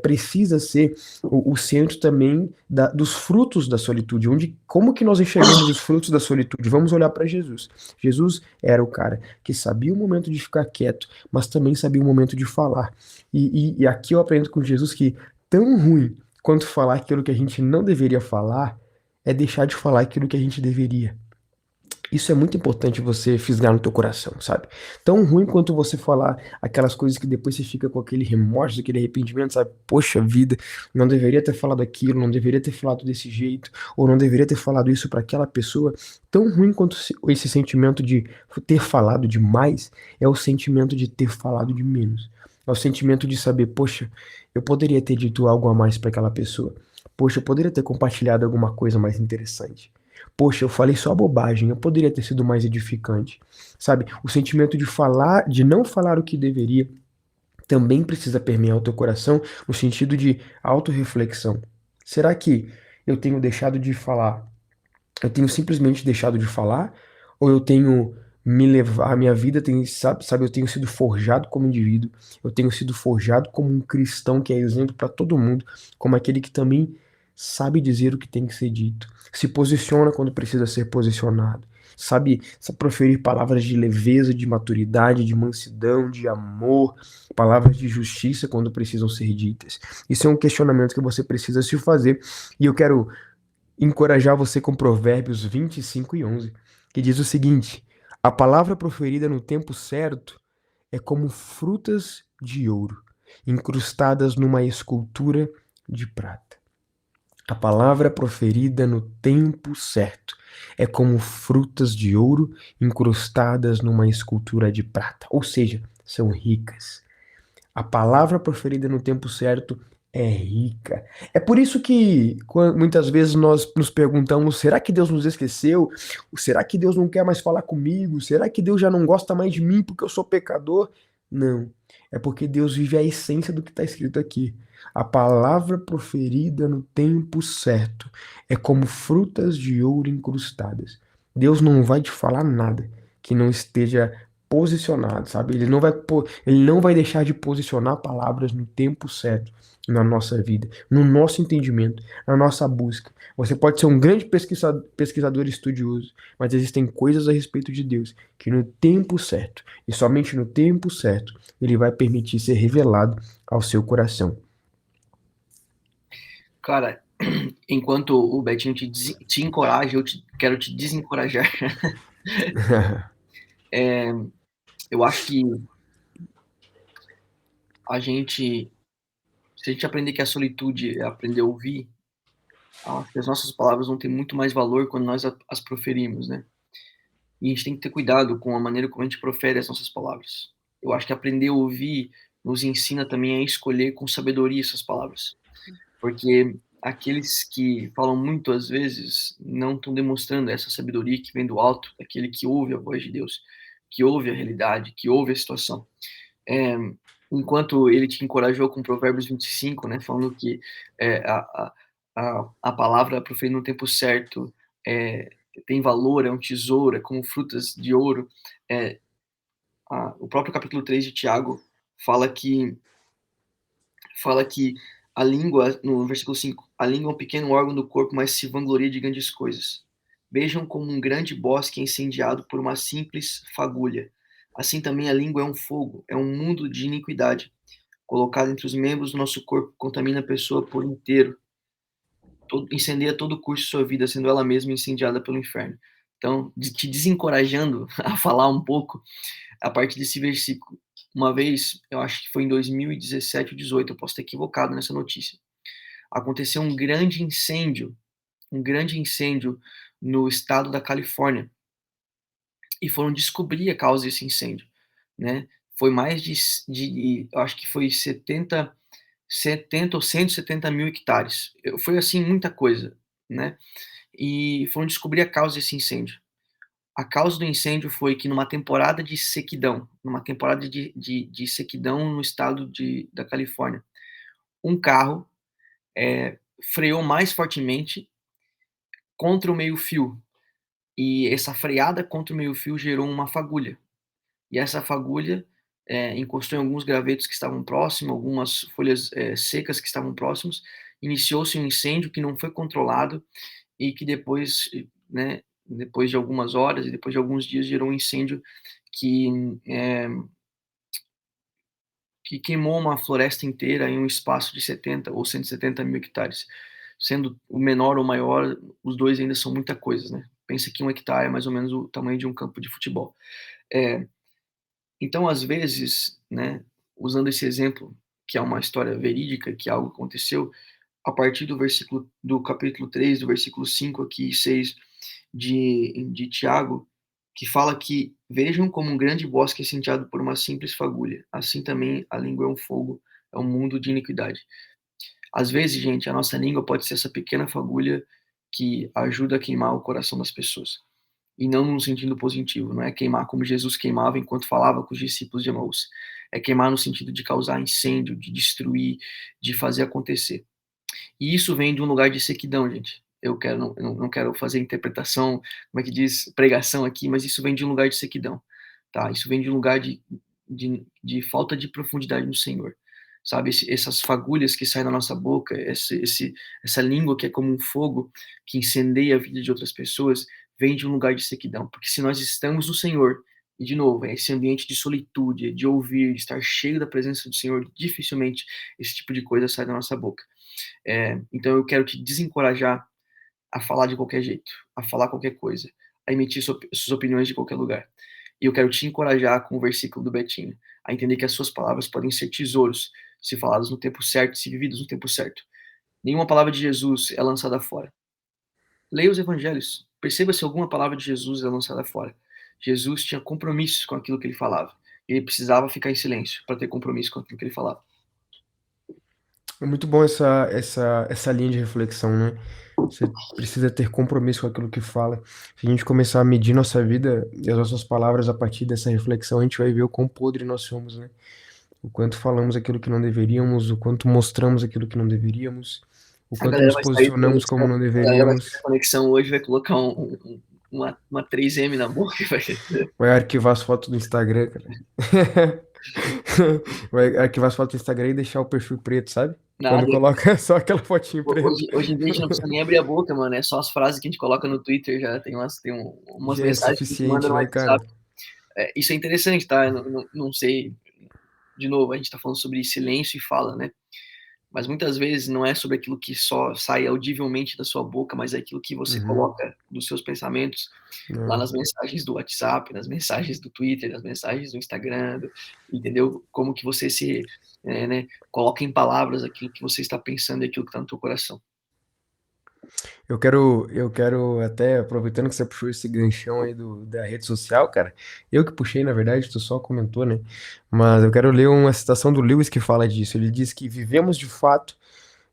precisa ser o centro também dos frutos da solitude, onde como que nós enxergamos os frutos da solitude? Vamos olhar para Jesus. Jesus era o cara que sabia o momento de ficar quieto, mas também sabia o momento de falar. E aqui eu aprendo com Jesus que tão ruim quanto falar aquilo que a gente não deveria falar é deixar de falar aquilo que a gente deveria. Isso é muito importante você fisgar no teu coração, sabe? Tão ruim quanto você falar aquelas coisas que depois você fica com aquele remorso, aquele arrependimento, sabe? Poxa vida, não deveria ter falado aquilo, não deveria ter falado desse jeito, ou não deveria ter falado isso para aquela pessoa. Tão ruim quanto esse sentimento de ter falado demais é o sentimento de ter falado de menos. É o sentimento de saber, poxa, eu poderia ter dito algo a mais para aquela pessoa. Poxa, eu poderia ter compartilhado alguma coisa mais interessante. Poxa, eu falei só bobagem, eu poderia ter sido mais edificante. Sabe? O sentimento de falar, de não falar o que deveria, também precisa permear o teu coração no sentido de autorreflexão. Será que eu tenho deixado de falar? Eu tenho simplesmente deixado de falar? Ou eu tenho a minha vida tem, sabe, eu tenho sido forjado como indivíduo, eu tenho sido forjado como um cristão que é exemplo para todo mundo, como aquele que também sabe dizer o que tem que ser dito, se posiciona quando precisa ser posicionado, sabe proferir palavras de leveza, de maturidade, de mansidão, de amor, palavras de justiça quando precisam ser ditas. Isso é um questionamento que você precisa se fazer, e eu quero encorajar você com Provérbios 25:11, que diz o seguinte: a palavra proferida no tempo certo é como frutas de ouro, incrustadas numa escultura de prata. A palavra proferida no tempo certo é como frutas de ouro incrustadas numa escultura de prata, ou seja, são ricas. A palavra proferida no tempo certo é rica. É por isso que muitas vezes nós nos perguntamos: será que Deus nos esqueceu? Será que Deus não quer mais falar comigo? Será que Deus já não gosta mais de mim porque eu sou pecador? Não. É porque Deus vive a essência do que está escrito aqui. A palavra proferida no tempo certo é como frutas de ouro incrustadas. Deus não vai te falar nada que não esteja posicionado, sabe? Ele não vai deixar de posicionar palavras no tempo certo na nossa vida, no nosso entendimento, na nossa busca. Você pode ser um grande pesquisador estudioso, mas existem coisas a respeito de Deus que no tempo certo, e somente no tempo certo, ele vai permitir ser revelado ao seu coração. Cara, enquanto o Betinho te encoraja, quero te desencorajar. É, eu acho que a gente, se a gente aprender que a solitude é aprender a ouvir, acho que as nossas palavras vão ter muito mais valor quando nós as proferimos, né? E a gente tem que ter cuidado com a maneira como a gente profere as nossas palavras. Eu acho que aprender a ouvir nos ensina também a escolher com sabedoria essas palavras. Porque aqueles que falam muito, às vezes, não estão demonstrando essa sabedoria que vem do alto, daquele que ouve a voz de Deus, que ouve a realidade, que ouve a situação. É, enquanto ele te encorajou com Provérbios 25, né, falando que a palavra proferida no tempo certo é, tem valor, é um tesouro, é como frutas de ouro. É, o próprio capítulo 3 de Tiago fala que fala que a língua, no versículo 5, a língua é um pequeno órgão do corpo, mas se vangloria de grandes coisas. Vejam como um grande bosque incendiado por uma simples fagulha. Assim também a língua é um fogo, é um mundo de iniquidade. Colocado entre os membros do nosso corpo, contamina a pessoa por inteiro, incendeia todo o curso de sua vida, sendo ela mesma incendiada pelo inferno. Então, te desencorajando a falar um pouco a partir desse versículo. Uma vez, eu acho que foi em 2017 ou 18, eu posso estar equivocado nessa notícia. Aconteceu um grande incêndio no estado da Califórnia e foram descobrir a causa desse incêndio, né? Foi mais eu acho que foi 70 ou 170 mil hectares. Foi assim muita coisa, né? E foram descobrir a causa desse incêndio. A causa do incêndio foi que numa temporada de sequidão, numa temporada de sequidão no estado da Califórnia, um carro freou mais fortemente contra o meio-fio. E essa freada contra o meio-fio gerou uma fagulha. E essa fagulha encostou em alguns gravetos que estavam próximos, algumas folhas secas que estavam próximos. Iniciou-se um incêndio que não foi controlado e que depois, né, depois de algumas horas e depois de alguns dias, gerou um incêndio que, é, que queimou uma floresta inteira em um espaço de 70 ou 170 mil hectares. Sendo o menor ou maior, os dois ainda são muita coisa, né? Pensa que 1 hectare é mais ou menos o tamanho de um campo de futebol. É, então, às vezes, né, usando esse exemplo, que é uma história verídica, que algo aconteceu, a partir do capítulo 3, do versículo 5 aqui e 6 de Tiago, que fala que vejam como um grande bosque incendiado por uma simples fagulha. Assim também a língua é um fogo, é um mundo de iniquidade. Às vezes, gente, a nossa língua pode ser essa pequena fagulha que ajuda a queimar o coração das pessoas. E não no sentido positivo, não é queimar como Jesus queimava enquanto falava com os discípulos de Emaús. É queimar no sentido de causar incêndio, de destruir, de fazer acontecer. E isso vem de um lugar de sequidão, gente. Eu não quero fazer interpretação, como é que diz, pregação aqui, mas isso vem de um lugar de sequidão, tá? Isso vem de um lugar de falta de profundidade no Senhor, sabe? Essas fagulhas que saem da nossa boca, essa língua que é como um fogo que incendeia a vida de outras pessoas, vem de um lugar de sequidão, porque se nós estamos no Senhor, e de novo, é esse ambiente de solitude, de ouvir, de estar cheio da presença do Senhor, dificilmente esse tipo de coisa sai da nossa boca. Então eu quero te desencorajar a falar de qualquer jeito, a falar qualquer coisa, a emitir suas opiniões de qualquer lugar. E eu quero te encorajar com o versículo do Betinho, a entender que as suas palavras podem ser tesouros, se faladas no tempo certo, se vividas no tempo certo. Nenhuma palavra de Jesus é lançada fora. Leia os evangelhos, perceba se alguma palavra de Jesus é lançada fora. Jesus tinha compromissos com aquilo que ele falava. Ele precisava ficar em silêncio para ter compromisso com aquilo que ele falava. É muito bom essa linha de reflexão, né? Você precisa ter compromisso com aquilo que fala. Se a gente começar a medir nossa vida e as nossas palavras a partir dessa reflexão, a gente vai ver o quão podre nós somos, né? O quanto falamos aquilo que não deveríamos, o quanto mostramos aquilo que não deveríamos, o A quanto galera nos vai sair da posicionamos como conexão, não a galera vai sair da deveríamos. conexão hoje, vai colocar uma 3M na boca e vai. Vai arquivar as fotos do Instagram, cara. Vai arquivar as fotos do Instagram e deixar o perfil preto, sabe? Quando Nada. coloca só aquela fotinho preta. Hoje em dia a gente não precisa nem abrir a boca, mano. É só as frases que a gente coloca no Twitter, já umas Já é mensagens que a gente manda suficiente, no né, cara? WhatsApp. Isso é interessante, tá? Eu não sei, de novo, a gente tá falando sobre silêncio e fala, né? Mas muitas vezes não é sobre aquilo que só sai audivelmente da sua boca, mas é aquilo que você Uhum. coloca dos seus pensamentos lá É. nas mensagens do WhatsApp, nas mensagens do Twitter, nas mensagens do Instagram, entendeu? Como que você né, coloca em palavras aquilo que você está pensando e aquilo que está no teu coração. Eu quero até, aproveitando que você puxou esse ganchão aí da rede social, cara, eu que puxei, na verdade, tu só comentou, né? Mas eu quero ler uma citação do Lewis que fala disso. Ele diz que vivemos de fato,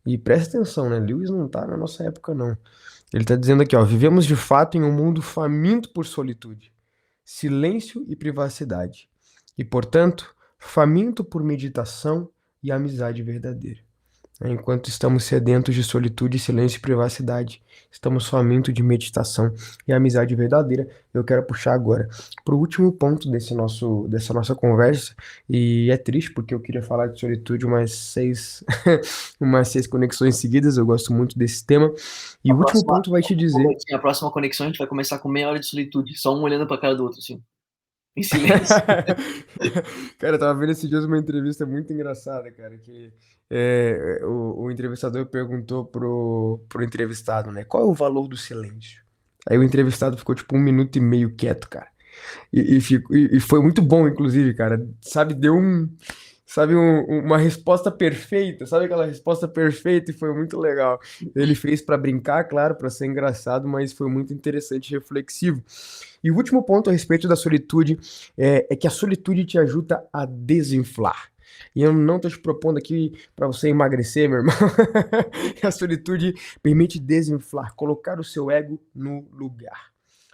e presta atenção, né? Lewis não tá na nossa época, não. Ele tá dizendo aqui, ó, vivemos de fato em um mundo faminto por solitude, silêncio e privacidade, e, portanto, faminto por meditação e amizade verdadeira. Enquanto estamos sedentos de solitude, silêncio e privacidade, estamos famintos de meditação e amizade verdadeira. Eu quero puxar agora para o último ponto dessa nossa conversa, e é triste porque eu queria falar de solitude umas seis conexões seguidas, eu gosto muito desse tema. E A o último próxima, ponto vai te dizer. a próxima conexão a gente vai começar com meia hora de solitude, só um olhando para a cara do outro, assim, em silêncio. Cara, eu tava vendo esses dias uma entrevista muito engraçada, cara, que o entrevistador perguntou pro entrevistado, né, qual é o valor do silêncio? Aí o entrevistado ficou tipo 1 minuto e meio quieto, cara. E foi muito bom, inclusive, cara. Sabe, uma resposta perfeita, sabe aquela resposta perfeita e foi muito legal. Ele fez pra brincar, claro, pra ser engraçado, mas foi muito interessante e reflexivo. E o último ponto a respeito da solitude é que a solitude te ajuda a desinflar. E eu não tô te propondo aqui para você emagrecer, meu irmão. A solitude permite desinflar, colocar o seu ego no lugar.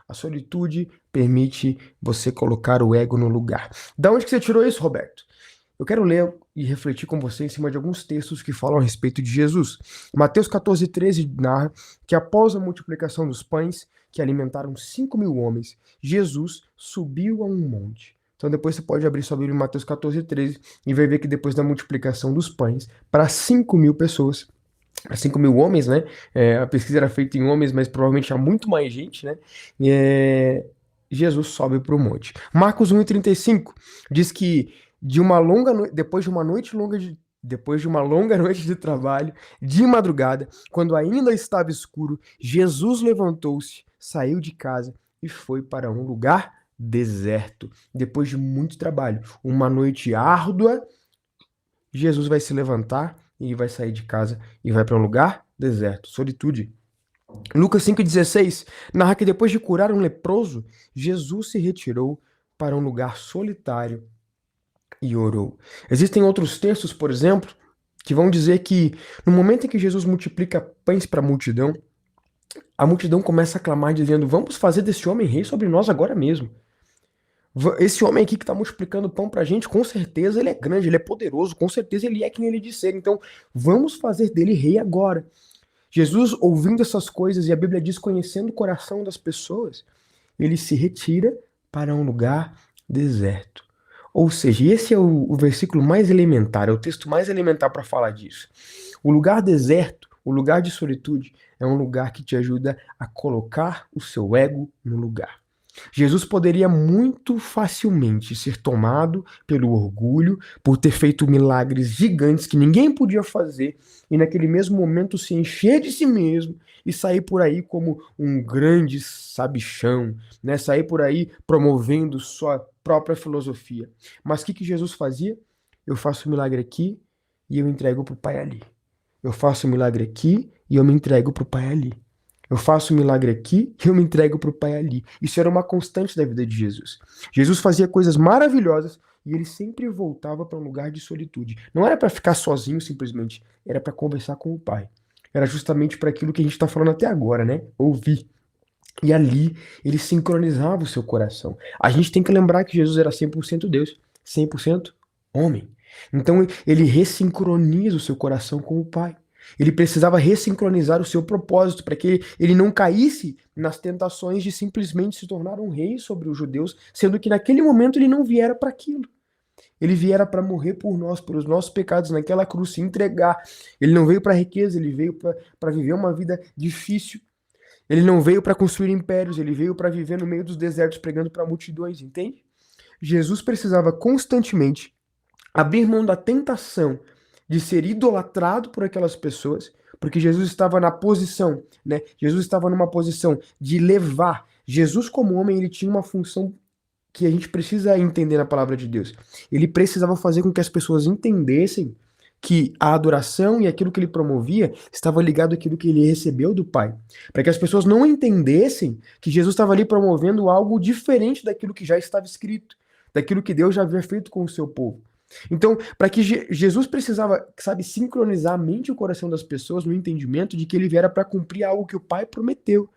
A solitude permite você colocar o ego no lugar. Da onde que você tirou isso, Roberto? Eu quero ler e refletir com você em cima de alguns textos que falam a respeito de Jesus. Mateus 14:13 narra que após a multiplicação dos pães, que alimentaram 5.000 homens, Jesus subiu a um monte. Então depois você pode abrir sua Bíblia em Mateus 14:13 e vai ver que depois da multiplicação dos pães para 5.000 pessoas, para 5.000 homens, né? A pesquisa era feita em homens, mas provavelmente há muito mais gente, né? Jesus sobe para o monte. Marcos 1:35 diz que depois de uma longa noite de trabalho, de madrugada, quando ainda estava escuro, Jesus levantou-se, saiu de casa e foi para um lugar deserto. Depois de muito trabalho, uma noite árdua, Jesus vai se levantar e vai sair de casa e vai para um lugar deserto, solitude. Lucas 5,16 narra que depois de curar um leproso, Jesus se retirou para um lugar solitário e orou. Existem outros textos, por exemplo, que vão dizer que no momento em que Jesus multiplica pães para a multidão começa a clamar dizendo: Vamos fazer desse homem rei sobre nós agora mesmo. Esse homem aqui que está multiplicando pão pra gente, com certeza ele é grande, ele é poderoso, com certeza ele é quem ele diz ser. Então, vamos fazer dele rei agora. Jesus, ouvindo essas coisas, e a Bíblia diz, conhecendo o coração das pessoas, ele se retira para um lugar deserto. Ou seja, esse é o versículo mais elementar, é o texto mais elementar para falar disso. O lugar deserto, o lugar de solitude, é um lugar que te ajuda a colocar o seu ego no lugar. Jesus poderia muito facilmente ser tomado pelo orgulho, por ter feito milagres gigantes que ninguém podia fazer, e naquele mesmo momento se encher de si mesmo e sair por aí como um grande sabichão, né? Sair por aí promovendo sua própria filosofia. Mas o que Jesus fazia? Eu faço um milagre aqui e eu entrego para o Pai ali. Eu faço um milagre aqui e eu me entrego para o Pai ali. Eu faço um milagre aqui e eu me entrego para o Pai ali. Isso era uma constante da vida de Jesus. Jesus fazia coisas maravilhosas e ele sempre voltava para um lugar de solitude. Não era para ficar sozinho simplesmente, era para conversar com o Pai. Era justamente para aquilo que a gente está falando até agora, né? Ouvir. E ali ele sincronizava o seu coração. A gente tem que lembrar que Jesus era 100% Deus, 100% homem. Então ele ressincroniza o seu coração com o Pai. Ele precisava ressincronizar o seu propósito para que ele não caísse nas tentações de simplesmente se tornar um rei sobre os judeus, sendo que naquele momento ele não viera para aquilo. Ele viera para morrer por nós, pelos nossos pecados naquela cruz, se entregar. Ele não veio para riqueza, ele veio para viver uma vida difícil. Ele não veio para construir impérios, ele veio para viver no meio dos desertos pregando para multidões, entende? Jesus precisava constantemente abrir mão da tentação de ser idolatrado por aquelas pessoas, porque Jesus estava na posição, né? Jesus estava numa posição de levar. Jesus, como homem, ele tinha uma função que a gente precisa entender na palavra de Deus. Ele precisava fazer com que as pessoas entendessem que a adoração e aquilo que ele promovia estava ligado àquilo que ele recebeu do Pai. Para que as pessoas não entendessem que Jesus estava ali promovendo algo diferente daquilo que já estava escrito, daquilo que Deus já havia feito com o seu povo. Então, para que Jesus precisava, sabe, sincronizar a mente e o coração das pessoas no entendimento de que ele viera para cumprir algo que o Pai prometeu,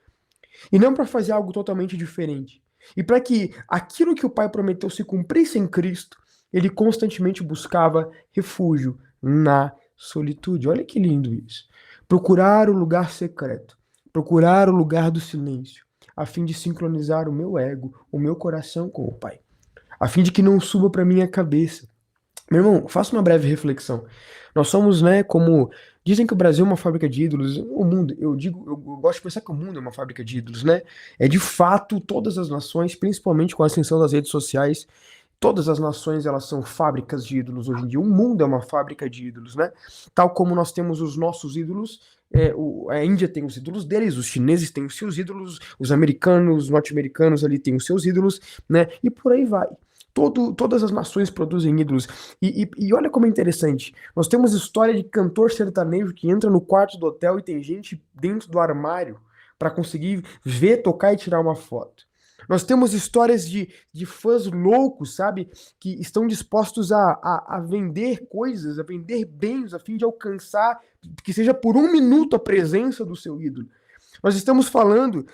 e não para fazer algo totalmente diferente. E para que aquilo que o Pai prometeu se cumprisse em Cristo, ele constantemente buscava refúgio na solitude. Olha que lindo isso. Procurar o lugar secreto, procurar o lugar do silêncio, a fim de sincronizar o meu ego, o meu coração com o Pai, a fim de que não suba para minha cabeça. Meu irmão, faça uma breve reflexão. Nós somos, né, como dizem que o Brasil é uma fábrica de ídolos, o mundo, eu gosto de pensar que o mundo é uma fábrica de ídolos, né? É de fato todas as nações, principalmente com a ascensão das redes sociais, todas as nações elas são fábricas de ídolos hoje em dia. O mundo é uma fábrica de ídolos, né? Tal como nós temos os nossos ídolos, a Índia tem os ídolos deles, os chineses têm os seus ídolos, os americanos, os norte-americanos ali têm os seus ídolos, né? E por aí vai. Todas as nações produzem ídolos. E olha como é interessante. Nós temos história de cantor sertanejo que entra no quarto do hotel e tem gente dentro do armário para conseguir ver, tocar e tirar uma foto. Nós temos histórias de fãs loucos, sabe? Que estão dispostos a vender coisas, a vender bens, a fim de alcançar, que seja por um minuto, a presença do seu ídolo. Nós estamos falando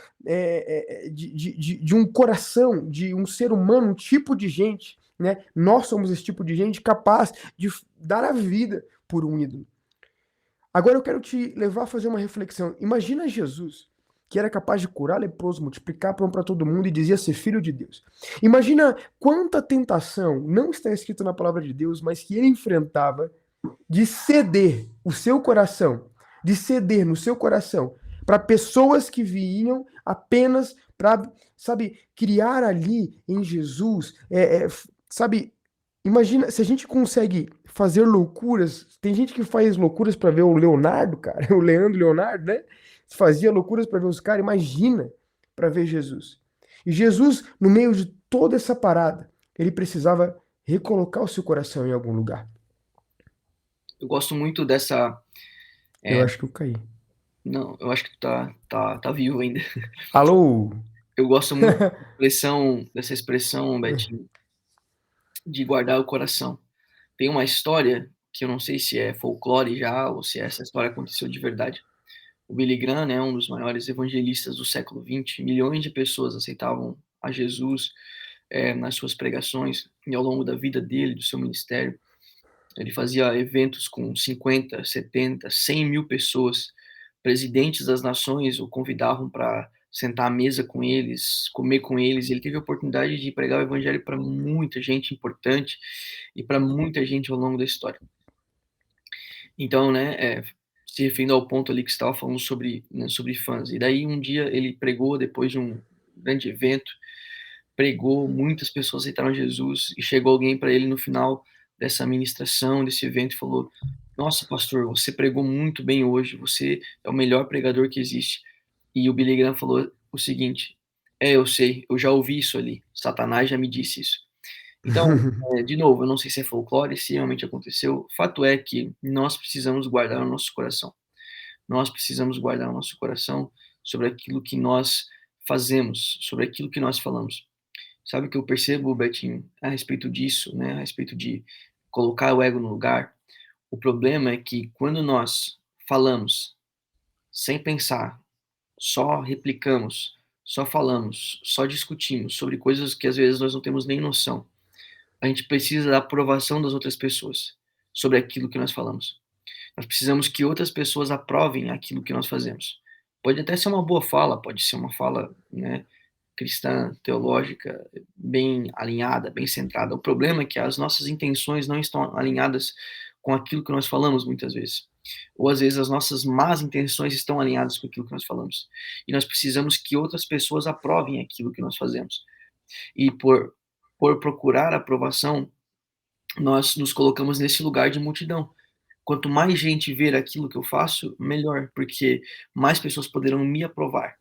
de um coração, de um ser humano, um tipo de gente, né? Nós somos esse tipo de gente capaz de dar a vida por um ídolo. Agora eu quero te levar a fazer uma reflexão. Imagina Jesus, que era capaz de curar leproso, multiplicar pão para todo mundo e dizia ser filho de Deus. Imagina quanta tentação não está escrito na palavra de Deus, mas que ele enfrentava de ceder o seu coração, de ceder no seu coração para pessoas que vinham apenas para, sabe, criar ali em Jesus, sabe, imagina se a gente consegue fazer loucuras. Tem gente que faz loucuras para ver o Leonardo, cara, o Leandro Leonardo, né? Fazia loucuras para ver os caras, imagina para ver Jesus. E Jesus, no meio de toda essa parada, ele precisava recolocar o seu coração em algum lugar. Eu gosto muito dessa. Eu é, acho que eu caí. não, eu acho que tu tá vivo ainda. Alô? Eu gosto muito dessa expressão, Betinho, de guardar o coração. Tem uma história que eu não sei se é folclore já ou se essa história aconteceu de verdade. O Billy Graham, né, um dos maiores evangelistas do século XX, milhões de pessoas aceitavam a Jesus, nas suas pregações e ao longo da vida dele, do seu ministério. Ele fazia eventos com 50, 70, 100 mil pessoas. Presidentes das nações o convidavam para sentar à mesa com eles, comer com eles. Ele teve a oportunidade de pregar o evangelho para muita gente importante e para muita gente ao longo da história. Então, né, se referindo ao ponto ali que você estava falando sobre, né, sobre fãs. E daí um dia ele pregou depois de um grande evento, pregou, muitas pessoas aceitaram Jesus e chegou alguém para ele no final dessa ministração, desse evento e falou: "Nossa, pastor, você pregou muito bem hoje, você é o melhor pregador que existe". E o Billy Graham falou o seguinte: "É, eu sei, eu já ouvi isso ali, Satanás já me disse isso". Então, de novo, eu não sei se é folclore, se realmente aconteceu, fato é que nós precisamos guardar o nosso coração. Nós precisamos guardar o nosso coração sobre aquilo que nós fazemos, sobre aquilo que nós falamos. Sabe o que eu percebo, Betinho, a respeito disso, né, a respeito de colocar o ego no lugar? O problema é que quando nós falamos sem pensar, só replicamos, só falamos, só discutimos sobre coisas que às vezes nós não temos nem noção, a gente precisa da aprovação das outras pessoas sobre aquilo que nós falamos. Nós precisamos que outras pessoas aprovem aquilo que nós fazemos. Pode até ser uma boa fala, pode ser uma fala, né, cristã, teológica, bem alinhada, bem centrada. O problema é que as nossas intenções não estão alinhadas com aquilo que nós falamos muitas vezes. Ou às vezes as nossas más intenções estão alinhadas com aquilo que nós falamos. E nós precisamos que outras pessoas aprovem aquilo que nós fazemos. E por procurar aprovação, nós nos colocamos nesse lugar de multidão. Quanto mais gente ver aquilo que eu faço, melhor, porque mais pessoas poderão me aprovar,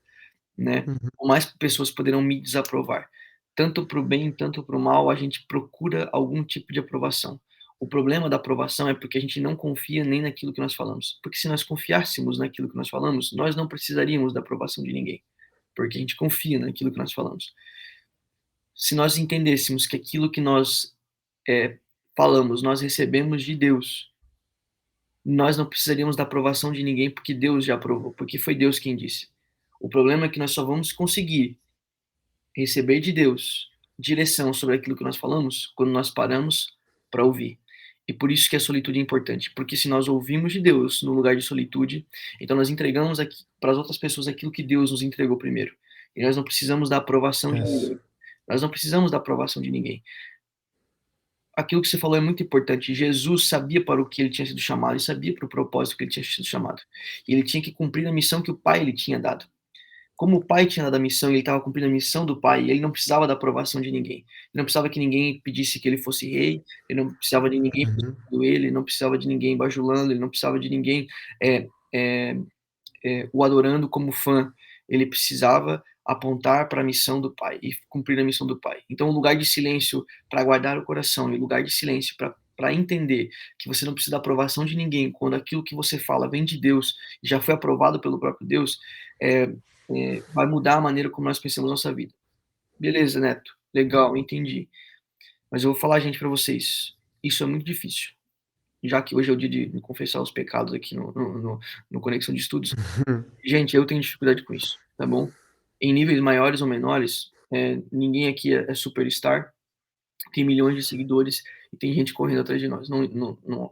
né, Uhum. ou mais pessoas poderão me desaprovar. Tanto para o bem, tanto para o mal, a gente procura algum tipo de aprovação. O problema da aprovação é porque a gente não confia nem naquilo que nós falamos, porque se nós confiássemos naquilo que nós falamos, nós não precisaríamos da aprovação de ninguém, porque a gente confia naquilo que nós falamos. Se nós entendêssemos que aquilo que nós, falamos, nós recebemos de Deus, nós não precisaríamos da aprovação de ninguém, porque Deus já aprovou, porque foi Deus quem disse. O problema é que nós só vamos conseguir receber de Deus direção sobre aquilo que nós falamos quando nós paramos para ouvir. E por isso que a solitude é importante, porque se nós ouvimos de Deus no lugar de solitude, então nós entregamos para as outras pessoas aquilo que Deus nos entregou primeiro. E nós não precisamos da aprovação de Isso. ninguém. Nós não precisamos da aprovação de ninguém. Aquilo que você falou é muito importante. Jesus sabia para o que ele tinha sido chamado e sabia para o propósito que ele tinha sido chamado. E ele tinha que cumprir a missão que o Pai lhe tinha dado. Como o Pai tinha dado a missão e ele estava cumprindo a missão do Pai, ele não precisava da aprovação de ninguém. Ele não precisava que ninguém pedisse que ele fosse rei, ele não precisava de ninguém Uhum. perseguindo ele não precisava de ninguém bajulando, ele não precisava de ninguém eh eh o adorando como fã. Ele precisava apontar para a missão do Pai e cumprir a missão do Pai. Então, o lugar de silêncio para guardar o coração e o lugar de silêncio para entender que você não precisa da aprovação de ninguém, quando aquilo que você fala vem de Deus e já foi aprovado pelo próprio Deus, vai mudar a maneira como nós pensamos nossa vida. Beleza, Neto, legal, entendi. Mas eu vou falar, gente, para vocês, isso é muito difícil. Já que hoje é o dia de confessar os pecados aqui no Conexão de Estudos, gente, eu tenho dificuldade com isso, tá bom? Em níveis maiores ou menores, ninguém aqui é superstar, tem milhões de seguidores e tem gente correndo atrás de nós.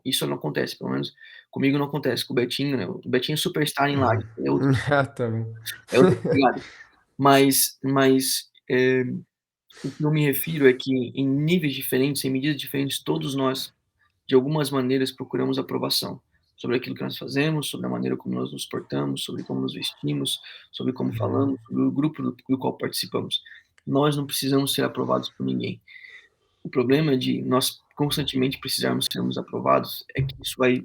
Isso não acontece, pelo menos comigo não acontece. Com o Betinho, né, o Betinho é superstar em live, Uhum. Ah, tá bom. é outra pegada. Mas, o que eu me refiro é que em níveis diferentes, em medidas diferentes, todos nós, de algumas maneiras, procuramos aprovação sobre aquilo que nós fazemos, sobre a maneira como nós nos portamos, sobre como nos vestimos, sobre como Uhum. falamos, sobre o grupo do qual participamos. Nós não precisamos ser aprovados por ninguém. O problema de nós constantemente precisarmos sermos aprovados é que isso vai,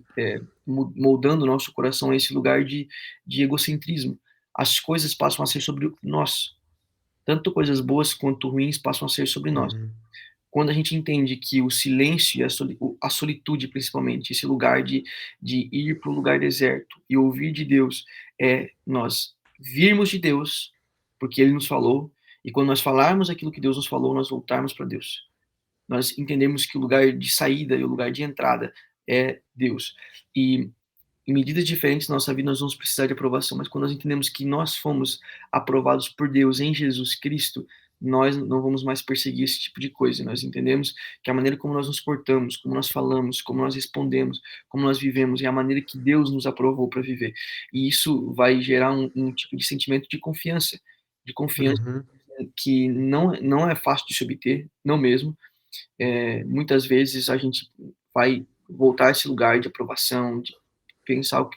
moldando o nosso coração a esse lugar de egocentrismo. As coisas passam a ser sobre nós, tanto coisas boas quanto ruins passam a ser sobre nós. Uhum. Quando a gente entende que o silêncio e a solitude, principalmente, esse lugar de ir para o lugar deserto e ouvir de Deus, é nós virmos de Deus, porque Ele nos falou, e quando nós falarmos aquilo que Deus nos falou, nós voltarmos para Deus. Nós entendemos que o lugar de saída e o lugar de entrada é Deus. E em medidas diferentes na nossa vida nós vamos precisar de aprovação, mas quando nós entendemos que nós fomos aprovados por Deus em Jesus Cristo, nós não vamos mais perseguir esse tipo de coisa. Nós entendemos que a maneira como nós nos portamos, como nós falamos, como nós respondemos, como nós vivemos, é a maneira que Deus nos aprovou para viver. E isso vai gerar um tipo de sentimento de confiança Uhum. que não é fácil de se obter, não mesmo. Muitas vezes a gente vai voltar a esse lugar de aprovação, de pensar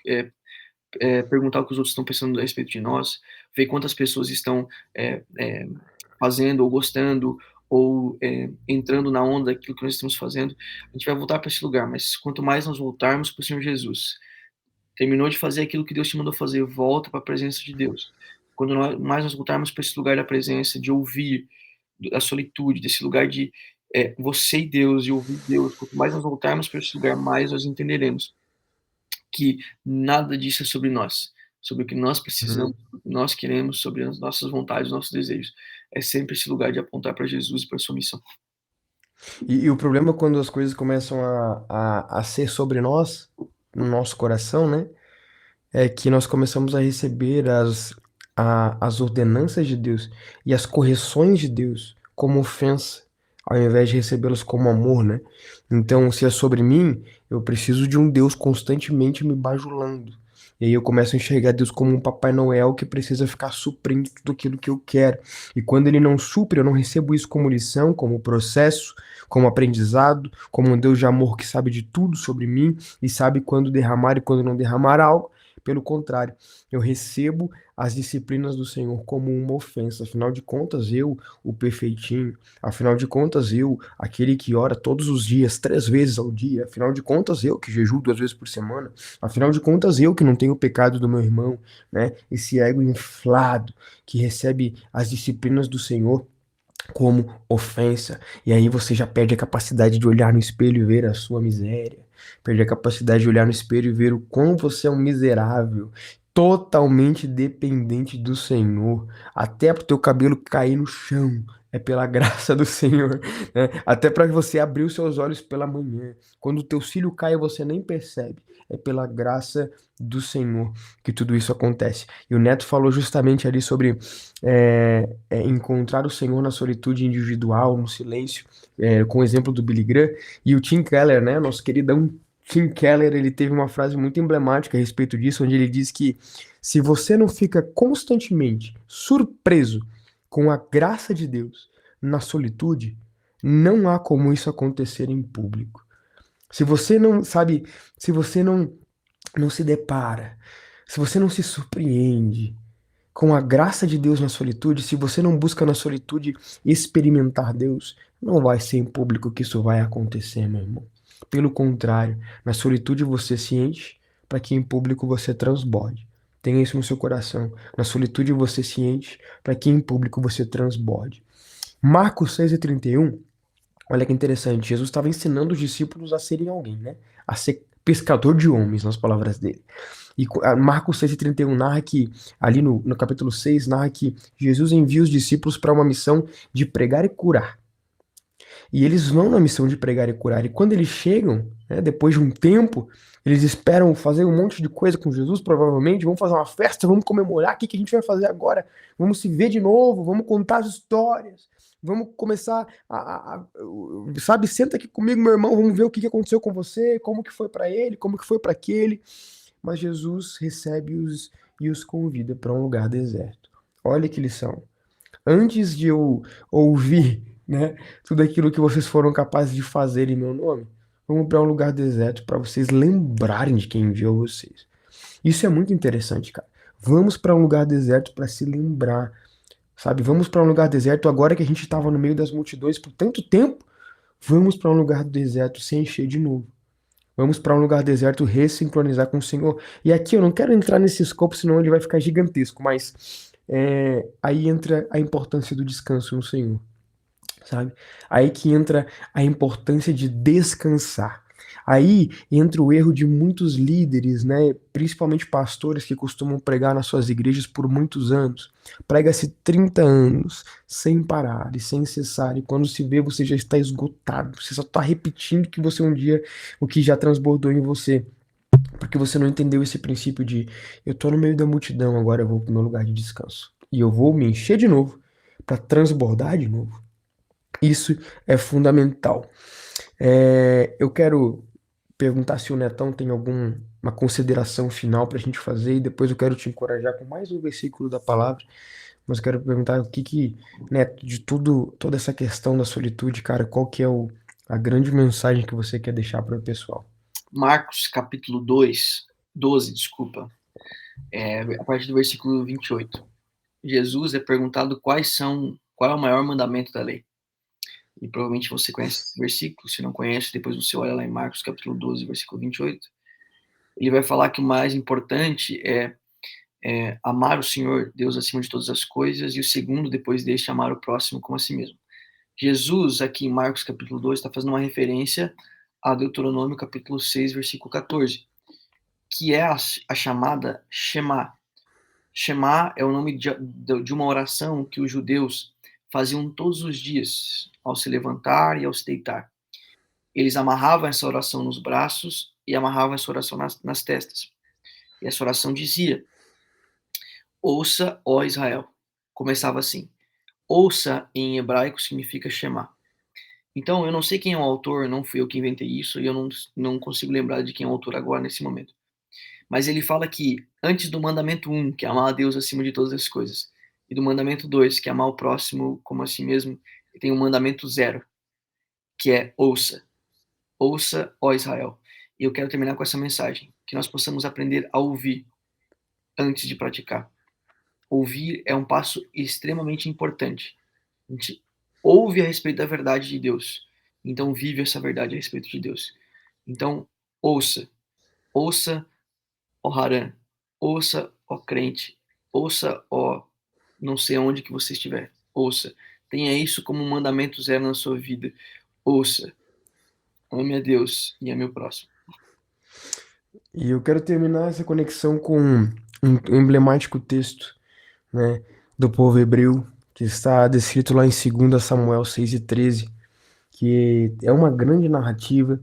perguntar o que os outros estão pensando a respeito de nós, ver quantas pessoas estão fazendo ou gostando ou entrando na onda daquilo que nós estamos fazendo. A gente vai voltar para esse lugar, mas quanto mais nós voltarmos para o Senhor Jesus, terminou de fazer aquilo que Deus te mandou fazer, volta para a presença de Deus. Quando mais nós voltarmos para esse lugar da presença, de ouvir, da solitude, desse lugar de você e Deus, de ouvir Deus, quanto mais nós voltarmos para esse lugar, mais nós entenderemos que nada disso é sobre nós, sobre o que nós precisamos, Uhum. sobre o que nós queremos, sobre as nossas vontades, nossos desejos. É sempre esse lugar de apontar para Jesus e para sua missão. E o problema é quando as coisas começam a ser sobre nós, no nosso coração, né? É que nós começamos a receber as ordenanças de Deus e as correções de Deus como ofensa, ao invés de recebê-las como amor, né? Então, se é sobre mim, eu preciso de um Deus constantemente me bajulando. E aí eu começo a enxergar Deus como um Papai Noel que precisa ficar suprindo tudo aquilo que eu quero. E quando ele não supre, eu não recebo isso como lição, como processo, como aprendizado, como um Deus de amor que sabe de tudo sobre mim e sabe quando derramar e quando não derramar algo. Pelo contrário, eu recebo as disciplinas do Senhor como uma ofensa. Afinal de contas, eu, o perfeitinho, afinal de contas, eu, aquele que ora todos os dias, 3 vezes ao dia, afinal de contas, eu que jejuo 2 vezes por semana, afinal de contas, eu que não tenho o pecado do meu irmão, né? Esse ego inflado que recebe as disciplinas do Senhor como ofensa. E aí você já perde a capacidade de olhar no espelho e ver a sua miséria. Perde a capacidade de olhar no espelho e ver o quão você é um miserável, totalmente dependente do Senhor. Até pro teu cabelo cair no chão. É pela graça do Senhor, né? Até para você abrir os seus olhos pela manhã. Quando o teu cílio cai, você nem percebe. É pela graça do Senhor que tudo isso acontece. E o Neto falou justamente ali sobre encontrar o Senhor na solitude individual, no silêncio, com o exemplo do Billy Graham. E o Tim Keller, né, nosso queridão Tim Keller, ele teve uma frase muito emblemática a respeito disso, onde ele diz que se você não fica constantemente surpreso com a graça de Deus na solitude, não há como isso acontecer em público. Se você não, sabe, se você não se depara, se você não se surpreende com a graça de Deus na solitude, se você não busca na solitude experimentar Deus, não vai ser em público que isso vai acontecer, meu irmão. Pelo contrário, na solitude você se enche para que em público você transborde. Tenha isso no seu coração. Na solitude você se enche para que em público você transborde. Marcos 6:31, olha que interessante. Jesus estava ensinando os discípulos a serem alguém, né? A ser pescador de homens, nas palavras dele. E Marcos 6:31 narra que, ali no capítulo 6, narra que Jesus envia os discípulos para uma missão de pregar e curar. E eles vão na missão de pregar e curar. E quando eles chegam, né, depois de um tempo, eles esperam fazer um monte de coisa com Jesus, provavelmente. Vamos fazer uma festa, vamos comemorar. O que que a gente vai fazer agora? Vamos se ver de novo, vamos contar as histórias. Vamos começar sabe, senta aqui comigo, meu irmão, vamos ver o que que aconteceu com você, como que foi para ele, como que foi para aquele. Mas Jesus recebe-os e os convida para um lugar deserto. Olha que lição. Antes de eu ouvir, né, tudo aquilo que vocês foram capazes de fazer em meu nome, vamos para um lugar deserto para vocês lembrarem de quem enviou vocês. Isso é muito interessante, cara. Vamos para um lugar deserto para se lembrar, sabe? Vamos para um lugar deserto agora que a gente estava no meio das multidões por tanto tempo. Vamos para um lugar deserto se encher de novo. Vamos para um lugar deserto ressincronizar com o Senhor. E aqui eu não quero entrar nesse escopo, senão ele vai ficar gigantesco, mas aí entra a importância do descanso no Senhor, sabe? Aí que entra a importância de descansar. Aí entra o erro de muitos líderes, né, principalmente pastores que costumam pregar nas suas igrejas por muitos anos. Prega-se 30 anos sem parar e sem cessar, e quando se vê você já está esgotado, você só está repetindo que você um dia, o que já transbordou em você, porque você não entendeu esse princípio de eu tô no meio da multidão, agora eu vou pro meu lugar de descanso. E eu vou me encher de novo para transbordar de novo. Isso é fundamental. Eu quero perguntar se o Netão tem alguma consideração final para a gente fazer, e depois eu quero te encorajar com mais um versículo da palavra, mas eu quero perguntar o que, né, de tudo, toda essa questão da solitude, cara, qual que é a grande mensagem que você quer deixar para o pessoal? Marcos, capítulo 12, desculpa, a partir do versículo 28. Jesus é perguntado qual é o maior mandamento da lei. E provavelmente você conhece esse versículo, se não conhece, depois você olha lá em Marcos, capítulo 12, versículo 28. Ele vai falar que o mais importante é amar o Senhor, Deus acima de todas as coisas, e o segundo, depois deste, amar o próximo como a si mesmo. Jesus, aqui em Marcos capítulo 2, está fazendo uma referência a Deuteronômio capítulo 6, versículo 14, que é a chamada Shema. Shema é o nome de uma oração que os judeus faziam todos os dias, ao se levantar e ao se deitar. Eles amarravam essa oração nos braços e amarravam essa oração nas testas. E essa oração dizia: Ouça, ó Israel. Começava assim. Ouça em hebraico significa Shema. Então, eu não sei quem é o autor, não fui eu que inventei isso, e eu não consigo lembrar de quem é o autor agora, nesse momento. Mas ele fala que, antes do mandamento 1, que é amar a Deus acima de todas as coisas, e do mandamento 2, que é amar o próximo como a si mesmo, tem o mandamento 0, que é ouça. Ouça, ó Israel. E eu quero terminar com essa mensagem, que nós possamos aprender a ouvir antes de praticar. Ouvir é um passo extremamente importante. A gente ouve a respeito da verdade de Deus, então vive essa verdade a respeito de Deus. Então, ouça. Ouça, ó Haran. Ouça, ó crente. Ouça, ó não sei aonde que você estiver. Ouça. Tenha isso como um mandamento 0 na sua vida. Ouça. Ame a Deus e ame o próximo. E eu quero terminar essa conexão com um emblemático texto, né, do povo hebreu, que está descrito lá em 2 Samuel 6:13, que é uma grande narrativa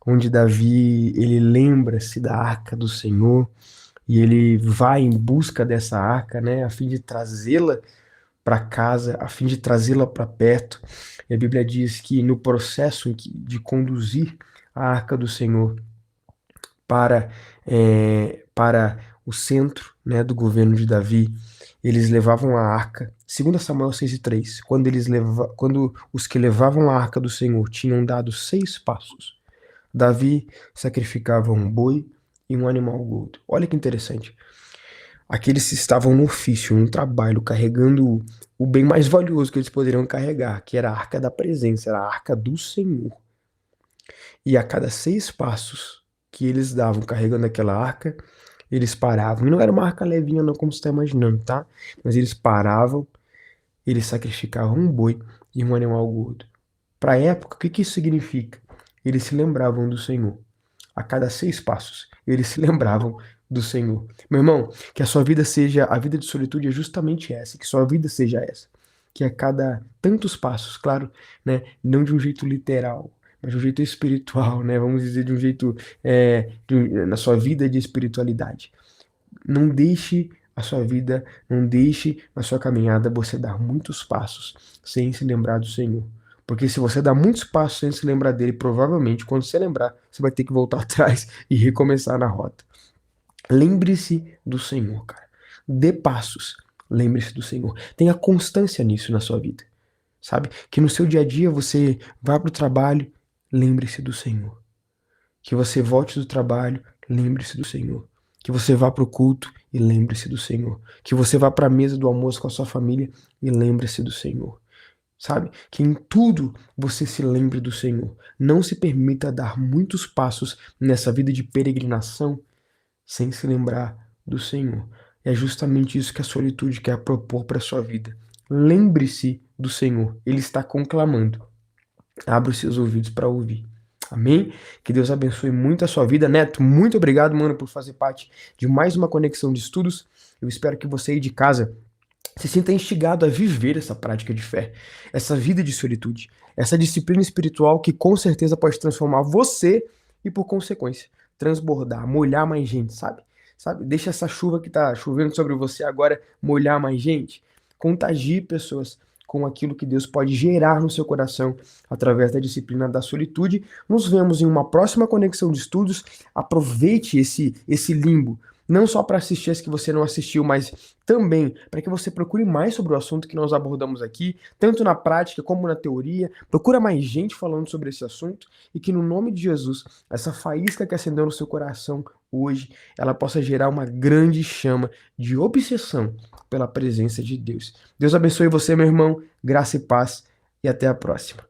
onde Davi, ele lembra-se da arca do Senhor e ele vai em busca dessa arca, né, a fim de trazê-la para casa, a fim de trazê-la para perto. E a Bíblia diz que no processo de conduzir a arca do Senhor para, para o centro, né, do governo de Davi, eles levavam a arca. 2 Samuel 6:3, quando os que levavam a arca do Senhor tinham dado 6 passos, Davi sacrificava um boi e um animal gordo. Olha que interessante. Aqueles que estavam no ofício, no trabalho, carregando o bem mais valioso que eles poderiam carregar, que era a arca da presença, era a arca do Senhor. E a cada 6 passos que eles davam carregando aquela arca, eles paravam. E não era uma arca levinha, não, como você está imaginando, tá? Mas eles paravam, eles sacrificavam um boi e um animal gordo. Para a época, o que que isso significa? Eles se lembravam do Senhor. A cada 6 passos, eles se lembravam do Senhor. Meu irmão, que a sua vida seja, a vida de solitude é justamente essa, que sua vida seja essa. Que a cada tantos passos, claro, né, não de um jeito literal, mas de um jeito espiritual, né, vamos dizer de um jeito, na sua vida de espiritualidade. Não deixe a sua vida, não deixe na sua caminhada você dar muitos passos sem se lembrar do Senhor. Porque se você dá muitos passos sem se lembrar dele, provavelmente quando você lembrar, você vai ter que voltar atrás e recomeçar na rota. Lembre-se do Senhor, cara. Dê passos. Lembre-se do Senhor. Tenha constância nisso na sua vida. Sabe? Que no seu dia a dia você vá para o trabalho, lembre-se do Senhor. Que você volte do trabalho, lembre-se do Senhor. Que você vá para o culto e lembre-se do Senhor. Que você vá para a mesa do almoço com a sua família e lembre-se do Senhor. Sabe? Que em tudo você se lembre do Senhor. Não se permita dar muitos passos nessa vida de peregrinação sem se lembrar do Senhor. É justamente isso que a solitude quer propor para a sua vida. Lembre-se do Senhor. Ele está conclamando. Abra os seus ouvidos para ouvir. Amém? Que Deus abençoe muito a sua vida. Neto, muito obrigado, mano, por fazer parte de mais uma conexão de estudos. Eu espero que você aí de casa se sinta instigado a viver essa prática de fé, essa vida de solitude, essa disciplina espiritual que com certeza pode transformar você e, por consequência, transbordar, molhar mais gente, sabe? Sabe? Deixa essa chuva que tá chovendo sobre você agora molhar mais gente. Contagie pessoas com aquilo que Deus pode gerar no seu coração através da disciplina da solitude. Nos vemos em uma próxima conexão de estudos. Aproveite esse limbo, não só para assistir as que você não assistiu, mas também para que você procure mais sobre o assunto que nós abordamos aqui, tanto na prática como na teoria. Procura mais gente falando sobre esse assunto e que no nome de Jesus, essa faísca que acendeu no seu coração hoje, ela possa gerar uma grande chama de obsessão pela presença de Deus. Deus abençoe você, meu irmão, graça e paz, e até a próxima.